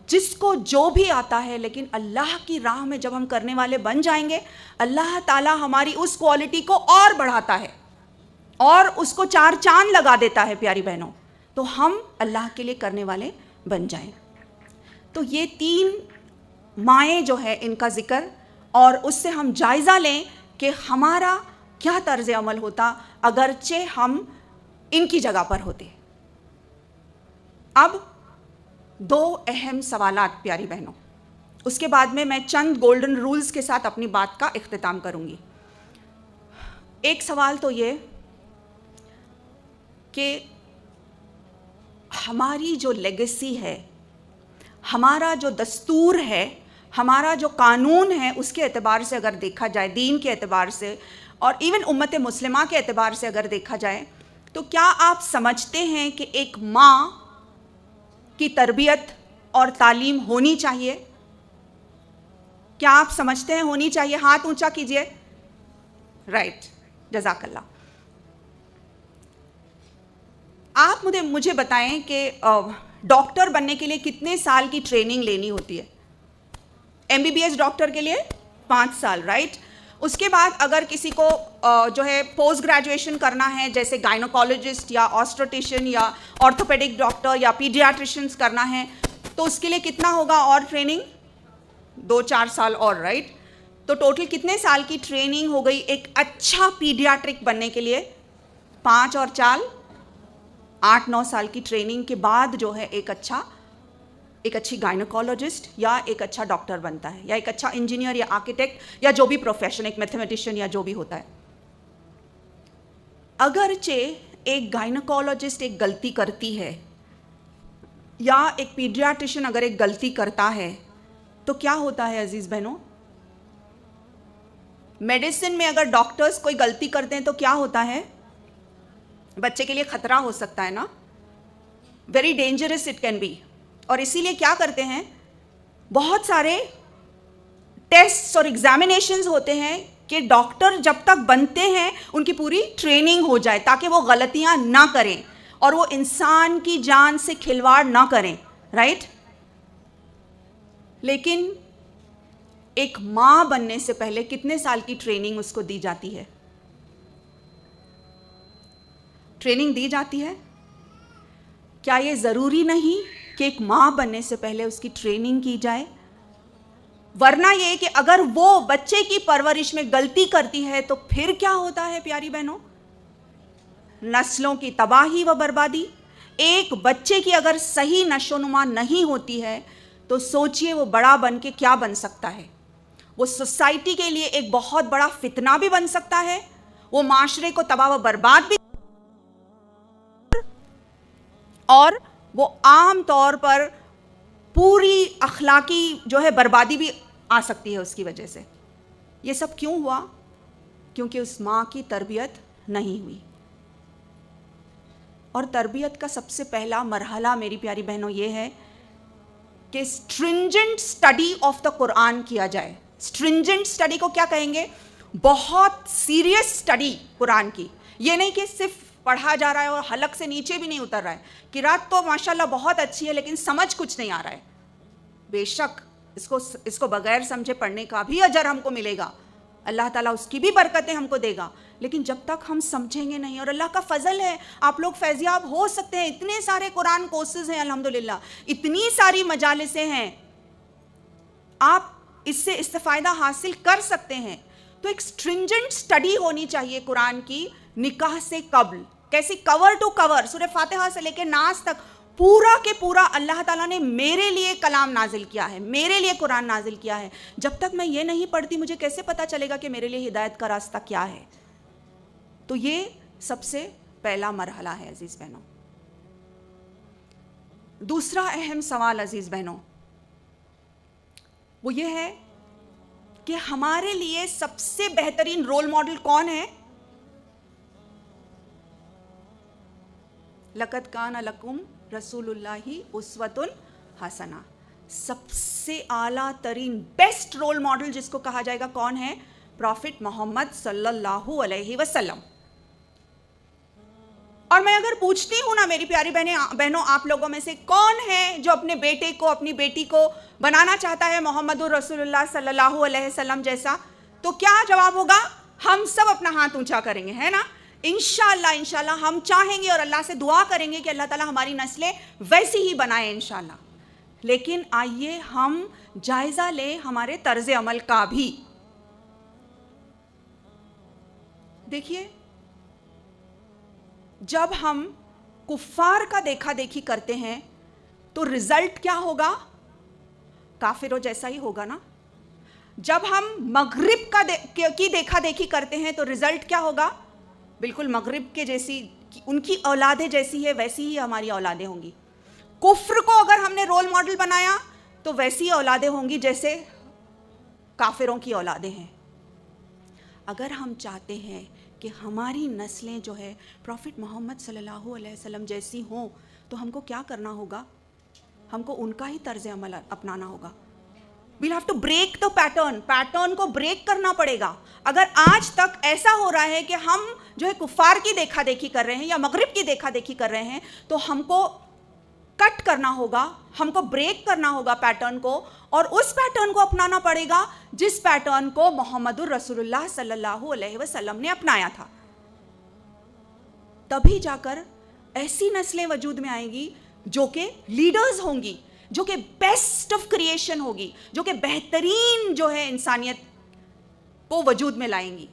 جس کو جو بھی آتا ہے، لیکن اللہ کی راہ میں جب ہم کرنے والے بن جائیں گے، اللہ تعالیٰ ہماری اس کوالٹی کو اور بڑھاتا ہے اور اس کو 4 چاند لگا دیتا ہے. پیاری بہنوں، تو ہم اللہ کے لیے کرنے والے بن جائیں. تو یہ 3 مائیں جو ہے ان کا ذکر، اور اس سے ہم جائزہ لیں کہ ہمارا کیا طرز عمل ہوتا اگرچہ ہم ان کی جگہ پر ہوتے. اب 2 اہم سوالات پیاری بہنوں، اس کے بعد میں چند گولڈن رولز کے ساتھ اپنی بات کا اختتام کروں گی. ایک سوال تو یہ کہ ہماری جو لیگیسی ہے، ہمارا جو دستور ہے، ہمارا جو قانون ہے، اس کے اعتبار سے اگر دیکھا جائے، دین کے اعتبار سے اور ایون امت مسلمہ کے اعتبار سے اگر دیکھا جائے، تو کیا آپ سمجھتے ہیں کہ ایک ماں کی تربیت اور تعلیم ہونی چاہیے؟ کیا آپ سمجھتے ہیں ہونی چاہیے؟ ہاتھ اونچا کیجئے. رائٹ، جزاک اللہ. آپ مجھے بتائیں کہ ڈاکٹر بننے کے لیے کتنے سال کی ٹریننگ لینی ہوتی ہے؟ MBBS ڈاکٹر کے لیے 5 سال، رائٹ. اس کے بعد اگر کسی کو جو ہے پوسٹ گریجویشن کرنا ہے، جیسے گائنوکالوجسٹ یا آسٹروٹیشین یا آرتھوپیڈک ڈاکٹر یا پیڈیاٹریشنس کرنا ہے، تو اس کے لیے کتنا ہوگا اور ٹریننگ؟ 2-4 سال اور، رائٹ. تو ٹوٹل کتنے سال کی ٹریننگ ہو گئی ایک اچھا پیڈیاٹرک بننے کے لیے؟ 5 اور 4 8-9 سال کی ٹریننگ کے بعد جو ہے ایک اچھی گائنوکالوجسٹ یا ایک اچھا ڈاکٹر بنتا ہے، یا ایک اچھا انجینئر یا آرکیٹیکٹ یا جو بھی پروفیشن، ایک میتھمیٹیشین یا جو بھی ہوتا ہے. اگرچہ ایک گائنوکالوجسٹ ایک غلطی کرتی ہے یا ایک پیڈیاٹریشین اگر ایک غلطی کرتا ہے تو کیا ہوتا ہے عزیز بہنوں؟ میڈیسن میں اگر ڈاکٹرز کوئی غلطی کرتے ہیں تو کیا ہوتا ہے؟ بچے کے لیے خطرہ ہو سکتا ہے نا، very dangerous it can be. اور اسی لیے کیا کرتے ہیں، بہت سارے ٹیسٹ اور ایگزامینیشنز ہوتے ہیں کہ ڈاکٹر جب تک بنتے ہیں ان کی پوری ٹریننگ ہو جائے تاکہ وہ غلطیاں نہ کریں اور وہ انسان کی جان سے کھلواڑ نہ کریں، رائٹ. لیکن ایک ماں بننے سے پہلے کتنے سال کی ٹریننگ اس کو دی جاتی ہے؟ ٹریننگ دی جاتی ہے. کیا یہ ضروری نہیں کہ ایک ماں بننے سے پہلے اس کی ٹریننگ کی جائے؟ ورنہ یہ کہ اگر وہ بچے کی پرورش میں غلطی کرتی ہے تو پھر کیا ہوتا ہے پیاری بہنوں؟ نسلوں کی تباہی و بربادی. ایک بچے کی اگر صحیح نشو نما نہیں ہوتی ہے تو سوچئے وہ بڑا بن کے کیا بن سکتا ہے. وہ سوسائٹی کے لیے ایک بہت بڑا فتنہ بھی بن سکتا ہے, وہ معاشرے کو تباہ و برباد بھی, اور وہ عام طور پر پوری اخلاقی جو ہے بربادی بھی آ سکتی ہے اس کی وجہ سے. یہ سب کیوں ہوا؟ کیونکہ اس ماں کی تربیت نہیں ہوئی. اور تربیت کا سب سے پہلا مرحلہ میری پیاری بہنوں یہ ہے کہ اسٹرنجنٹ اسٹڈی آف دا قرآن کیا جائے. اسٹرنجنٹ اسٹڈی کو کیا کہیں گے؟ بہت سیریس اسٹڈی قرآن کی. یہ نہیں کہ صرف پڑھا جا رہا ہے اور حلق سے نیچے بھی نہیں اتر رہا ہے. قرات تو ماشاءاللہ بہت اچھی ہے لیکن سمجھ کچھ نہیں آ رہا ہے. بے شک اس کو بغیر سمجھے پڑھنے کا بھی اجر ہم کو ملے گا, اللہ تعالیٰ اس کی بھی برکتیں ہم کو دے گا, لیکن جب تک ہم سمجھیں گے نہیں. اور اللہ کا فضل ہے, آپ لوگ فیضیاب ہو سکتے ہیں, اتنے سارے قرآن کورسز ہیں الحمدللہ, اتنی ساری مجالسیں ہیں, آپ اس سے استفادہ حاصل کر سکتے ہیں. تو ایک اسٹرنجنٹ اسٹڈی ہونی چاہیے قرآن کی نکاح سے قبل. کیسی؟ کور ٹو کور, سورہ فاتحہ سے لے کے ناس تک پورا کے پورا اللہ تعالیٰ نے میرے لیے کلام نازل کیا ہے, میرے لیے قرآن نازل کیا ہے. جب تک میں یہ نہیں پڑھتی مجھے کیسے پتا چلے گا کہ میرے لیے ہدایت کا راستہ کیا ہے؟ تو یہ سب سے پہلا مرحلہ ہے عزیز بہنوں. دوسرا اہم سوال عزیز بہنوں وہ یہ ہے کہ ہمارے لیے سب سے بہترین رول ماڈل کون ہے؟ لقد کان لکم رسول اللہ اسوۃ حسنہ. سب سے اعلیٰ ترین بیسٹ رول ماڈل جس کو کہا جائے گا کون ہے؟ پروفٹ محمد صلی اللہ علیہ وسلم. اور میں اگر پوچھتی ہوں نا میری پیاری بہنوں آپ لوگوں میں سے کون ہے جو اپنے بیٹے کو اپنی بیٹی کو بنانا چاہتا ہے محمد رسول اللہ صلی اللہ علیہ وسلم جیسا, تو کیا جواب ہوگا؟ ہم سب اپنا ہاتھ اونچا کریں گے, ہے نا؟ انشاءاللہ ہم چاہیں گے اور اللہ سے دعا کریں گے کہ اللہ تعالیٰ ہماری نسلیں ویسی ہی بنائیں انشاءاللہ. لیکن آئیے ہم جائزہ لیں ہمارے طرز عمل کا بھی. دیکھیے جب ہم کفار کا دیکھا دیکھی کرتے ہیں تو رزلٹ کیا ہوگا؟ کافروں جیسا ہی ہوگا نا. جب ہم مغرب کی دیکھا دیکھی کرتے ہیں تو رزلٹ کیا ہوگا؟ بالکل مغرب کے جیسی, ان کی اولادیں جیسی ہے ویسی ہی ہماری اولادیں ہوں گی. کفر کو اگر ہم نے رول ماڈل بنایا تو ویسی اولادیں ہوں گی جیسے کافروں کی اولادیں ہیں. اگر ہم چاہتے ہیں کہ ہماری نسلیں جو ہے پروفٹ محمد صلی اللہ علیہ وسلم جیسی ہوں تو ہم کو کیا کرنا ہوگا؟ ہم کو ان کا ہی طرز عمل اپنانا ہوگا. we'll have to break the pattern کو بریک کرنا پڑے گا. اگر آج تک ایسا ہو رہا ہے کہ ہم جو ہے کفار کی دیکھا دیکھی کر رہے ہیں یا مغرب کی دیکھا دیکھی کر رہے ہیں تو ہم کو کٹ کرنا ہوگا, ہم کو بریک کرنا ہوگا پیٹرن کو, اور اس پیٹرن کو اپنانا پڑے گا جس پیٹرن کو محمد الرسول اللہ صلی اللہ علیہ وسلم نے اپنایا تھا. تبھی جا کر ایسی نسلیں وجود میں آئیں گی جو کہ لیڈرز ہوں گی, جو کہ بیسٹ آف کریشن ہوگی, جو کہ بہترین جو ہے انسانیت کو وجود میں لائیں گی.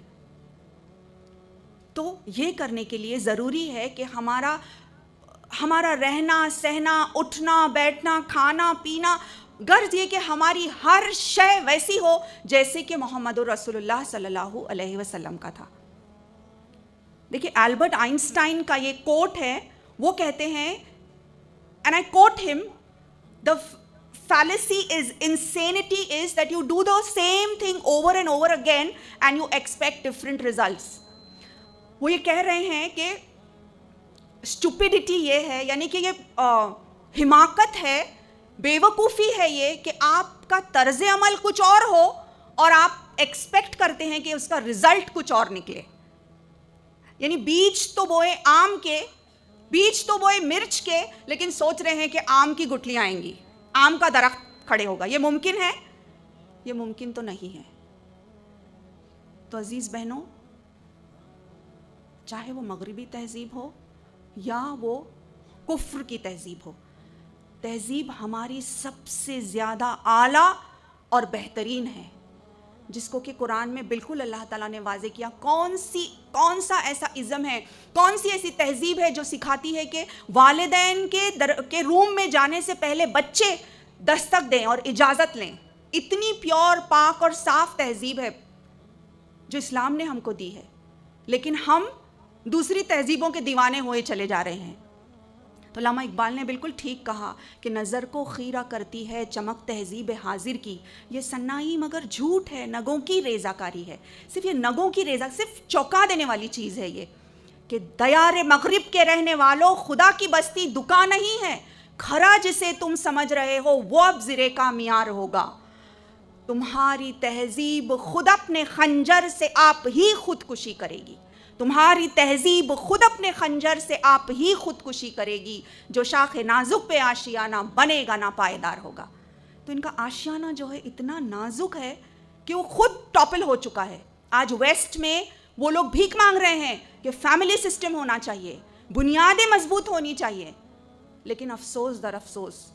تو یہ کرنے کے لیے ضروری ہے کہ ہمارا رہنا سہنا, اٹھنا بیٹھنا, کھانا پینا, غرض یہ کہ ہماری ہر شے ویسی ہو جیسے کہ محمد رسول اللہ صلی اللہ علیہ وسلم کا تھا. دیکھیے البرٹ آئنسٹائن کا یہ کوٹ ہے, وہ کہتے ہیں and I quote him, the fallacy is insanity is that you do the same thing over and over again and you expect different results. وہ یہ کہہ رہے ہیں کہ اسٹوپیڈیٹی یہ ہے, یعنی کہ یہ حماقت ہے, بیوقوفی ہے یہ کہ آپ کا طرز عمل کچھ اور ہو اور آپ ایکسپیکٹ کرتے ہیں کہ اس کا رزلٹ کچھ اور نکلے. یعنی بیج تو بوئے آم کے, بیج تو بوئے مرچ کے, لیکن سوچ رہے ہیں کہ آم کی گٹلیاں آئیں گی, آم کا درخت کھڑے ہوگا. یہ ممکن ہے؟ یہ ممکن تو نہیں ہے. تو عزیز بہنوں, چاہے وہ مغربی تہذیب ہو یا وہ کفر کی تہذیب ہو. تہذیب ہماری سب سے زیادہ اعلیٰ اور بہترین ہے، جس کو کہ قرآن میں بالکل اللہ تعالیٰ نے واضح کیا. کون سا ایسا ازم ہے، کون سی ایسی تہذیب ہے جو سکھاتی ہے کہ والدین کے روم میں جانے سے پہلے بچے دستک دیں اور اجازت لیں. اتنی پیور، پاک اور صاف تہذیب ہے جو اسلام نے ہم کو دی ہے، لیکن ہم دوسری تہذیبوں کے دیوانے ہوئے چلے جا رہے ہیں. تو علامہ اقبال نے بالکل ٹھیک کہا کہ نظر کو خیرہ کرتی ہے چمک تہذیب حاضر کی، یہ سنائی مگر جھوٹ ہے، نگوں کی ریزہ کاری ہے. صرف یہ نگوں کی ریزہ، صرف چونکا دینے والی چیز ہے یہ کہ دیار مغرب کے رہنے والوں، خدا کی بستی دکان نہیں ہے، کھرا جسے تم سمجھ رہے ہو وہ اب زرے کا معیار ہوگا. تمہاری تہذیب خود اپنے خنجر سے آپ ہی خودکشی کرے گی. تمہاری تہذیب خود اپنے خنجر سے آپ ہی خودکشی کرے گی. جو شاخ نازک پہ آشیانہ بنے گا نا پائیدار ہوگا. تو ان کا آشیانہ جو ہے اتنا نازک ہے کہ وہ خود ٹاپل ہو چکا ہے. آج ویسٹ میں وہ لوگ بھیک مانگ رہے ہیں کہ فیملی سسٹم ہونا چاہیے، بنیادیں مضبوط ہونی چاہیے. لیکن افسوس در افسوس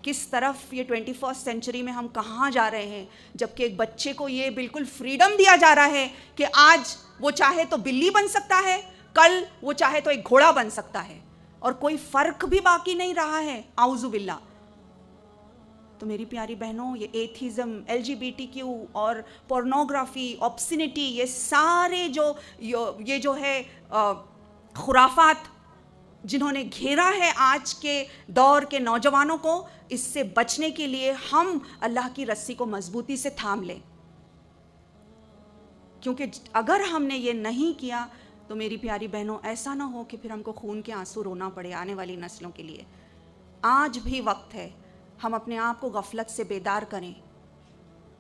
کس طرف یہ 21 سینچری میں ہم کہاں جا رہے ہیں، جبکہ ایک بچے کو یہ بالکل فریڈم دیا جا رہا ہے کہ آج وہ چاہے تو بلی بن سکتا ہے، کل وہ چاہے تو ایک گھوڑا بن سکتا ہے، اور کوئی فرق بھی باقی نہیں رہا ہے. اعوذ باللہ. تو میری پیاری بہنوں، یہ ایتھیزم، LGBTQ اور پورنوگرافی، آبسینٹی، یہ سارے یہ جو ہے خرافات جنہوں نے گھیرا ہے آج کے دور کے نوجوانوں کو، اس سے بچنے کے لیے ہم اللہ کی رسی کو مضبوطی سے تھام لیں. کیونکہ اگر ہم نے یہ نہیں کیا تو میری پیاری بہنوں ایسا نہ ہو کہ پھر ہم کو خون کے آنسو رونا پڑے آنے والی نسلوں کے لیے. آج بھی وقت ہے ہم اپنے آپ کو غفلت سے بیدار کریں،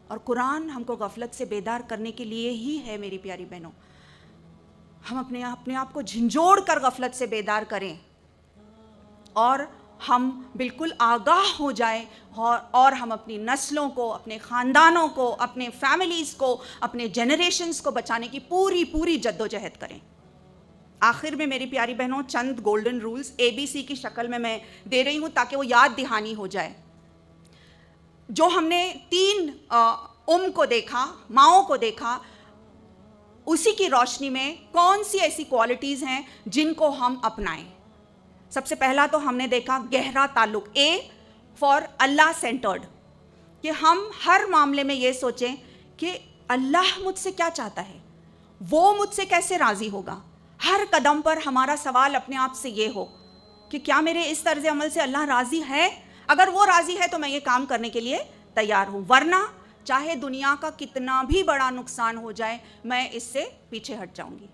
اور قرآن ہم کو غفلت سے بیدار کرنے کے لیے ہی ہے میری پیاری بہنوں. ہم اپنے آپ کو جھنجھوڑ کر غفلت سے بیدار کریں اور ہم بالکل آگاہ ہو جائیں، اور ہم اپنی نسلوں کو، اپنے خاندانوں کو، اپنے فیملیز کو، اپنے جنریشنز کو بچانے کی پوری جد و جہد کریں. آخر میں میری پیاری بہنوں چند گولڈن رولز ABC کی شکل میں دے رہی ہوں تاکہ وہ یاد دہانی ہو جائے. جو ہم نے 3 کو دیکھا، ماؤں کو دیکھا، اسی کی روشنی میں کون سی ایسی کوالٹیز ہیں جن کو ہم اپنائیں. سب سے پہلا تو ہم نے دیکھا گہرا تعلق، A فار اللہ سینٹرڈ، کہ ہم ہر معاملے میں یہ سوچیں کہ اللہ مجھ سے کیا چاہتا ہے، وہ مجھ سے کیسے راضی ہوگا. ہر قدم پر ہمارا سوال اپنے آپ سے یہ ہو کہ کیا میرے اس طرز عمل سے اللہ راضی ہے؟ اگر وہ راضی ہے تو میں یہ کام کرنے کے لیے تیار ہوں، ورنہ چاہے دنیا کا کتنا بھی بڑا نقصان ہو جائے میں اس سے پیچھے ہٹ جاؤں گی.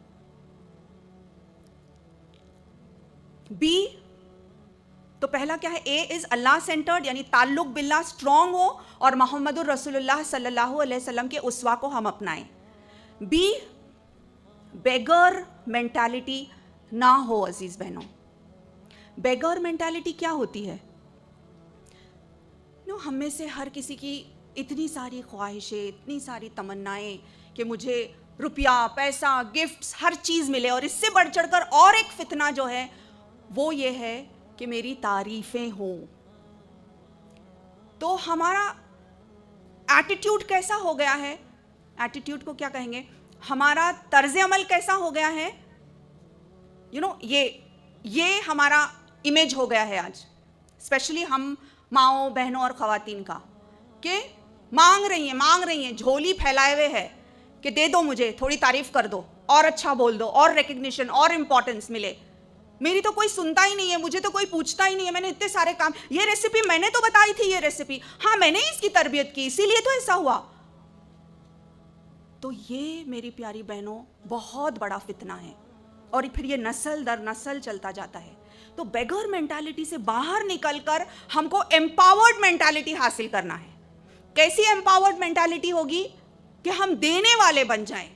B تو پہلا کیا ہے؟ A از اللہ سینٹرڈ، یعنی تعلق باللہ اسٹرانگ ہو اور محمد الرسول اللہ صلی اللہ علیہ وسلم کے اسوہ کو ہم اپنائیں. B بیگر مینٹالٹی نہ ہو. عزیز بہنوں، بیگر مینٹالٹی کیا ہوتی ہے؟ ہم میں سے ہر کسی کی اتنی ساری خواہشیں، اتنی ساری تمنائیں کہ مجھے روپیہ، پیسہ، گفٹس، ہر چیز ملے، اور اس سے بڑھ چڑھ کر اور ایک فتنہ جو ہے وہ یہ ہے کہ میری تعریفیں ہوں. تو ہمارا ایٹیٹیوڈ کیسا ہو گیا ہے؟ ایٹیٹیوڈ کو کیا کہیں گے؟ ہمارا طرز عمل کیسا ہو گیا ہے؟ یہ ہمارا امیج ہو گیا ہے آج، اسپیشلی ہم ماؤں، بہنوں اور خواتین کا، کہ مانگ رہی ہیں جھولی پھیلائے ہوئے ہے کہ دے دو، مجھے تھوڑی تعریف کر دو، اور اچھا بول دو، اور ریکگنیشن اور امپورٹنس ملے. میری تو کوئی سنتا ہی نہیں ہے، مجھے تو کوئی پوچھتا ہی نہیں ہے. میں نے اتنے سارے کام، یہ ریسیپی میں نے تو بتائی تھی، یہ ریسیپی ہاں میں نے اس کی تربیت کی، اسی لیے تو ایسا ہوا. تو یہ میری پیاری بہنوں بہت بڑا فتنہ ہے، اور پھر یہ نسل در نسل چلتا جاتا ہے. تو بیگر مینٹالٹی سے باہر نکل کر ہم کو امپاورڈ مینٹالٹی حاصل کرنا ہے. کیسی امپاورڈ مینٹالٹی ہوگی؟ کہ ہم دینے والے بن جائیں،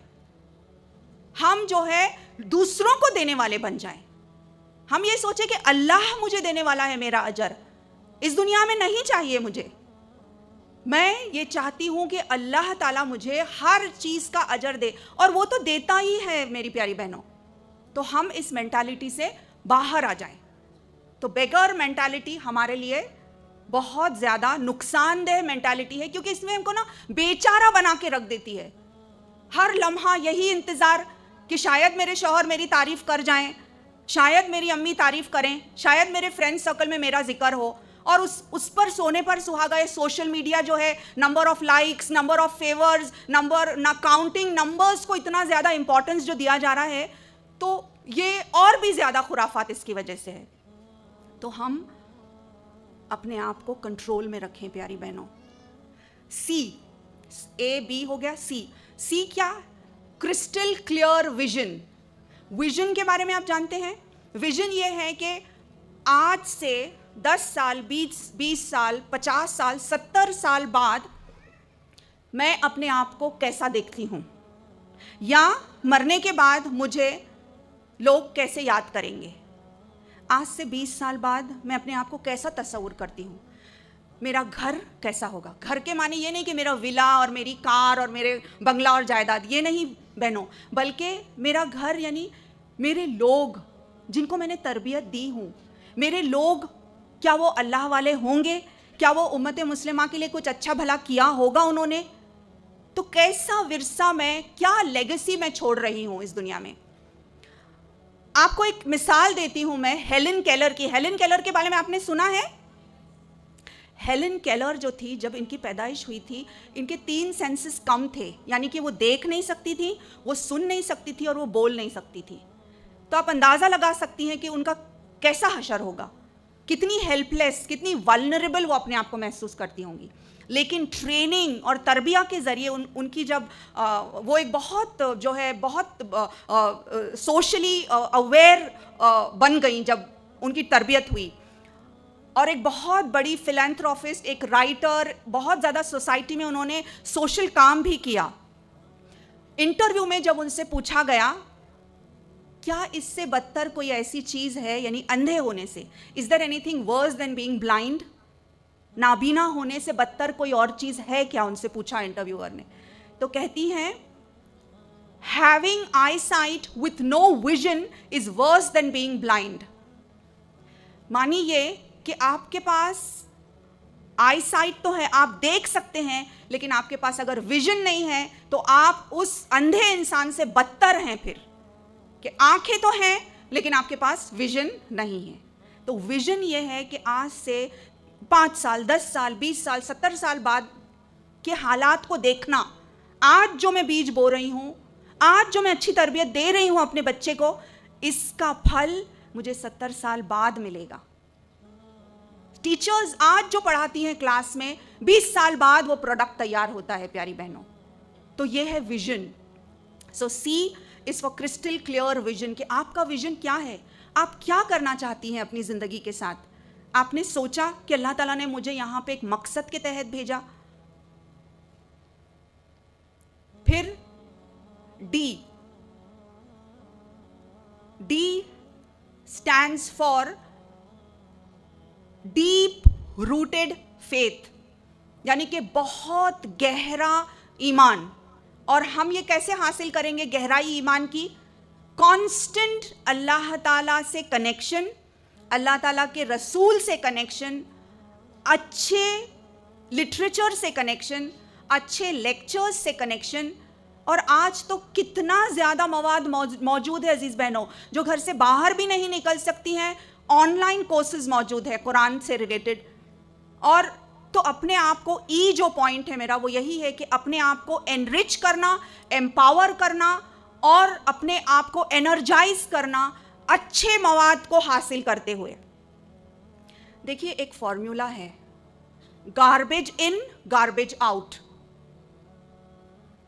ہم جو ہے دوسروں کو دینے والے بن جائیں. ہم یہ سوچیں کہ اللہ مجھے دینے والا ہے، میرا اجر اس دنیا میں نہیں چاہیے مجھے، میں یہ چاہتی ہوں کہ اللہ تعالیٰ مجھے ہر چیز کا اجر دے، اور وہ تو دیتا ہی ہے میری پیاری بہنوں. تو ہم اس مینٹالٹی سے باہر آ جائیں. تو بیگر مینٹالٹی ہمارے لیے بہت زیادہ نقصان دہ مینٹالٹی ہے, کیونکہ اس میں ہم کو نا بیچارہ بنا کے رکھ دیتی ہے. ہر لمحہ یہی انتظار کہ شاید میرے شوہر میری تعریف کر جائیں, شاید میری امی تعریف کریں, شاید میرے فرینڈ سرکل میں میرا ذکر ہو, اور اس پر سونے پر سہاگا یہ سوشل میڈیا جو ہے, number of likes, number of favours, number نہ کاؤنٹنگ نمبرز کو اتنا زیادہ امپورٹنس جو دیا جا رہا ہے, تو یہ اور بھی زیادہ خرافات اس کی وجہ سے ہے. تو ہم اپنے آپ کو کنٹرول میں رکھیں پیاری بہنوں. سی, اے بی ہو گیا, سی کیا؟ Crystal clear vision. ویژن کے بارے میں آپ جانتے ہیں, ویژن یہ ہے کہ آج سے 10 سال, 20 سال, 50 سال, 70 سال بعد میں اپنے آپ کو کیسا دیکھتی ہوں, یا مرنے کے بعد مجھے لوگ کیسے یاد کریں گے. آج سے 20 سال بعد میں اپنے آپ کو کیسا تصور کرتی ہوں, میرا گھر کیسا ہوگا. گھر کے معنی یہ نہیں کہ میرا ولا اور میری کار اور میرے بنگلہ اور جائیداد, یہ نہیں بہنوں, بلکہ میرا گھر یعنی میرے لوگ جن کو میں نے تربیت دی ہوں. میرے لوگ کیا وہ اللہ والے ہوں گے؟ کیا وہ امت مسلمہ کے لیے کچھ اچھا بھلا کیا ہوگا انہوں نے؟ تو کیسا ورثہ میں, کیا لیگیسی میں چھوڑ رہی ہوں اس دنیا میں. آپ کو ایک مثال دیتی ہوں میں ہیلن کیلر کی. ہیلن کیلر کے بارے میں آپ نے سنا ہے؟ ہیلن کیلر جو تھی, جب ان کی پیدائش ہوئی تھی, ان کے 3 سینسز کم تھے, یعنی کہ وہ دیکھ نہیں سکتی تھی, وہ سن نہیں سکتی تھی, اور وہ بول نہیں سکتی تھی. تو آپ اندازہ لگا سکتی ہیں کہ ان کا کیسا حشر ہوگا, کتنی ہیلپ لیس, کتنی والنریبل وہ اپنے آپ کو محسوس کرتی ہوں گی. لیکن ٹریننگ اور تربیہ کے ذریعے ان کی جب وہ ایک بہت جو ہے بہت سوشلی اویئر بن گئیں, جب ان کی تربیت ہوئی, اور ایک بہت بڑی فلینتھروپسٹ, ایک رائٹر, بہت زیادہ سوسائٹی میں انہوں نے سوشل کام بھی کیا. انٹرویو میں جب ان سے پوچھا گیا کیا اس سے بدتر کوئی ایسی چیز ہے, یعنی اندھے ہونے سے, is there anything worse than being blind, نابینا ہونے سے بدتر کوئی اور چیز ہے کیا, ان سے پوچھا انٹرویور نے. تو کہتی ہیں having eyesight with no vision is worse than being blind. مانی یہ کہ آپ کے پاس آئی سائٹ تو ہے, آپ دیکھ سکتے ہیں, لیکن آپ کے پاس اگر ویژن نہیں ہے تو آپ اس اندھے انسان سے بدتر ہیں پھر, کہ آنکھیں تو ہیں لیکن آپ کے پاس ویژن نہیں ہے. تو ویژن یہ ہے کہ آج سے 5 سال, 10 سال, 20 سال, 70 سال بعد کے حالات کو دیکھنا. آج جو میں بیج بو رہی ہوں, آج جو میں اچھی تربیت دے رہی ہوں اپنے بچے کو, اس کا پھل مجھے 70 سال بعد ملے گا. ٹیچرز آج جو پڑھاتی ہیں کلاس میں, 20 سال بعد وہ پروڈکٹ تیار ہوتا ہے پیاری بہنوں. تو یہ ہے vision. So C is for crystal clear vision, کہ آپ کا ویژن کیا ہے, آپ کیا کرنا چاہتی ہیں اپنی زندگی کے ساتھ. آپ نے سوچا کہ اللہ تعالیٰ نے مجھے یہاں پہ ایک مقصد کے تحت بھیجا. پھر D stands for deep rooted faith, یعنی کہ بہت گہرا ایمان. اور ہم یہ کیسے حاصل کریں گے گہرائی ایمان کی؟ کانسٹنٹ اللہ تعالیٰ سے کنیکشن, اللہ تعالیٰ کے رسول سے کنیکشن, اچھے لٹریچر سے کنیکشن, اچھے لیکچرز سے کنیکشن. اور آج تو کتنا زیادہ مواد موجود ہے عزیز بہنوں, جو گھر سے باہر بھی نہیں نکل سکتی ہیں, آن لائن کورسز موجود ہے قرآن سے ریلیٹڈ. اور تو اپنے آپ کو جو پوائنٹ ہے میرا وہ یہی ہے کہ اپنے آپ کو انرچ کرنا, امپاور کرنا, اور اپنے آپ کو انرجائز کرنا اچھے مواد کو حاصل کرتے ہوئے. دیکھیے ایک فارمولا ہے, گاربیج ان گاربیج آؤٹ.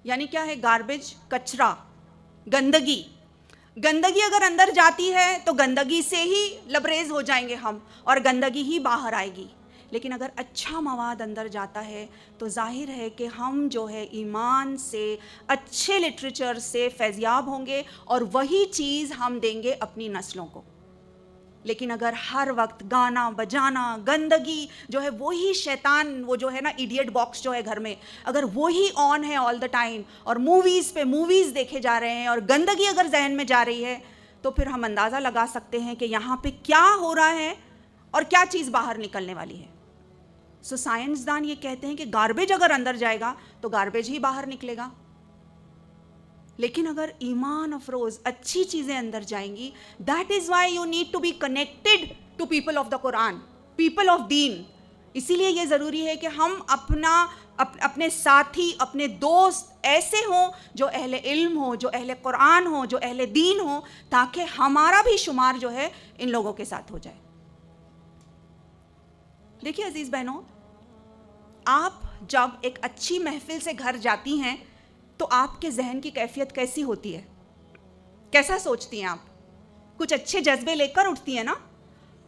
یعنی کیا ہے؟ گاربیج کچرا, گندگی. گندگی اگر اندر جاتی ہے تو گندگی سے ہی لبریز ہو جائیں گے ہم, اور گندگی ہی باہر آئے گی. لیکن اگر اچھا مواد اندر جاتا ہے تو ظاہر ہے کہ ہم جو ہے ایمان سے, اچھے لٹریچر سے فیضیاب ہوں گے, اور وہی چیز ہم دیں گے اپنی نسلوں کو. لیکن اگر ہر وقت گانا بجانا, گندگی جو ہے وہی شیطان, وہ جو ہے نا ایڈیٹ باکس جو ہے گھر میں, اگر وہی آن ہے آل دا ٹائم, اور موویز پہ موویز دیکھے جا رہے ہیں, اور گندگی اگر ذہن میں جا رہی ہے, تو پھر ہم اندازہ لگا سکتے ہیں کہ یہاں پہ کیا ہو رہا ہے. اور کیا چیز باہر نکلنے والی ہے. سو سائنسدان یہ کہتے ہیں کہ گاربیج اگر اندر جائے گا تو گاربیج ہی باہر نکلے گا, لیکن اگر ایمان افروز اچھی چیزیں اندر جائیں گی, that is why you need to be connected to people of the Quran, people of دین. اسی لیے یہ ضروری ہے کہ ہم اپنے ساتھی, اپنے دوست ایسے ہوں جو اہل علم ہوں, جو اہل قرآن ہوں, جو اہل دین ہوں, تاکہ ہمارا بھی شمار جو ہے ان لوگوں کے ساتھ ہو جائے. دیکھیے عزیز بہنوں, آپ جب ایک اچھی محفل سے گھر جاتی ہیں تو آپ کے ذہن کی کیفیت کیسی ہوتی ہے؟ کیسا سوچتی ہیں آپ؟ کچھ اچھے جذبے لے کر اٹھتی ہیں نا.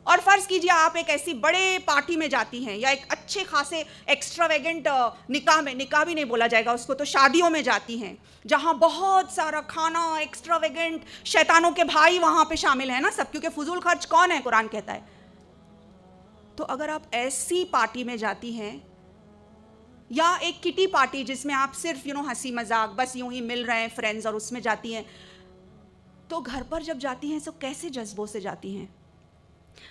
اور فرض کیجئے آپ ایک ایسی بڑے پارٹی میں جاتی ہیں, یا ایک اچھے خاصے ایکسٹراویگنٹ نکاح میں, نکاح بھی نہیں بولا جائے گا اس کو, تو شادیوں میں جاتی ہیں جہاں بہت سارا کھانا ایکسٹراویگنٹ, شیطانوں کے بھائی وہاں پہ شامل ہیں نا سب, کیونکہ فضول خرچ کون ہے قرآن کہتا ہے. تو اگر آپ ایسی پارٹی میں جاتی ہیں, یا ایک کٹی پارٹی جس میں آپ صرف ہنسی مذاق بس یوں ہی مل رہے ہیں فرینڈز, اور اس میں جاتی ہیں, تو گھر پر جب جاتی ہیں تو کیسے جذبوں سے جاتی ہیں؟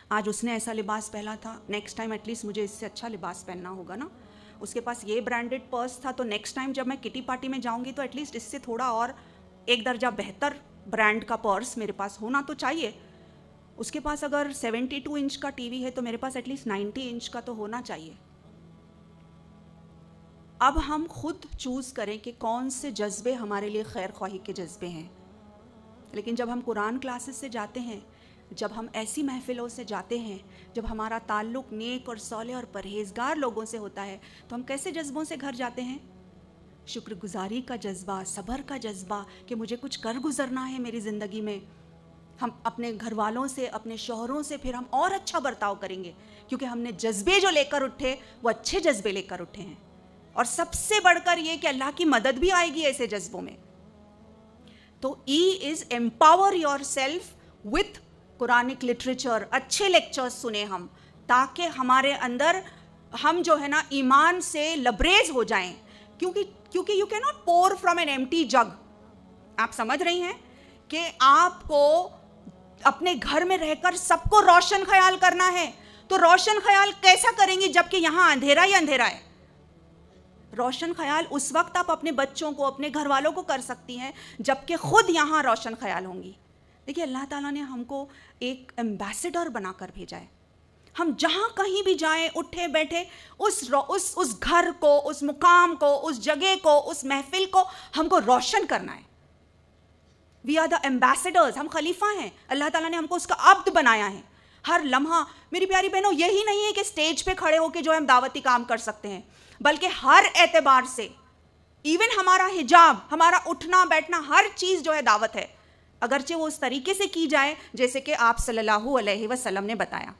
آج اس نے ایسا لباس پہنا تھا, نیکسٹ ٹائم ایٹ لیسٹ مجھے اس سے اچھا لباس پہننا ہوگا نا. اس کے پاس یہ برانڈڈ پرس تھا, تو نیکسٹ ٹائم جب میں کٹی پارٹی میں جاؤں گی تو ایٹ لیسٹ اس سے تھوڑا اور ایک درجہ بہتر برانڈ کا پرس میرے پاس ہونا تو چاہیے. اس کے پاس اگر 72 انچ کا ٹی وی ہے تو میرے پاس ایٹ لیسٹ 90 انچ کا تو ہونا چاہیے. اب ہم خود چوز کریں کہ کون سے جذبے ہمارے لیے خیر خواہی کے جذبے ہیں. لیکن جب ہم قرآن کلاسز سے جاتے ہیں, جب ہم ایسی محفلوں سے جاتے ہیں, جب ہمارا تعلق نیک اور صالح اور پرہیزگار لوگوں سے ہوتا ہے, تو ہم کیسے جذبوں سے گھر جاتے ہیں؟ شکر گزاری کا جذبہ, صبر کا جذبہ کہ مجھے کچھ کر گزرنا ہے میری زندگی میں. ہم اپنے گھر والوں سے, اپنے شوہروں سے پھر ہم اور اچھا برتاؤ کریں گے, کیونکہ ہم نے جذبے جو لے کر اٹھے وہ اچھے جذبے لے کر اٹھے ہیں. اور سب سے بڑھ کر یہ کہ اللہ کی مدد بھی آئے گی ایسے جذبوں میں. تو it is empower yourself with Quranic literature. اچھے لیکچرز سنیں ہم, تاکہ ہمارے اندر ہم جو ہے نا ایمان سے لبریز ہو جائیں. کیونکہ یو کی ناٹ پور فرام این ایمٹی جگ. آپ سمجھ رہی ہیں کہ آپ کو اپنے گھر میں رہ کر سب کو روشن خیال کرنا ہے, تو روشن خیال کیسا کریں گی جبکہ یہاں اندھیرا ہی اندھیرا ہے؟ روشن خیال اس وقت آپ اپنے بچوں کو, اپنے گھر والوں کو کر سکتی ہیں جبکہ خود یہاں روشن خیال ہوں گی. دیکھیے اللہ تعالیٰ نے ہم کو ایک ایمبیسڈر بنا کر بھیجا ہے. ہم جہاں کہیں بھی جائیں, اٹھے بیٹھے, اس گھر کو, اس مقام کو, اس جگہ کو, اس محفل کو ہم کو روشن کرنا ہے. We are the ambassadors. ہم خلیفہ ہیں. اللہ تعالیٰ نے ہم کو اس کا عبد بنایا ہے. ہر لمحہ میری پیاری بہنوں یہی نہیں ہے کہ اسٹیج پہ کھڑے ہو کے جو ہم دعوتی کام کر سکتے ہیں, بلکہ ہر اعتبار سے, ایون ہمارا حجاب, ہمارا اٹھنا بیٹھنا, ہر چیز جو ہے دعوت ہے, اگرچہ وہ اس طریقے سے کی جائے جیسے کہ آپ صلی اللہ علیہ وسلم نے بتایا.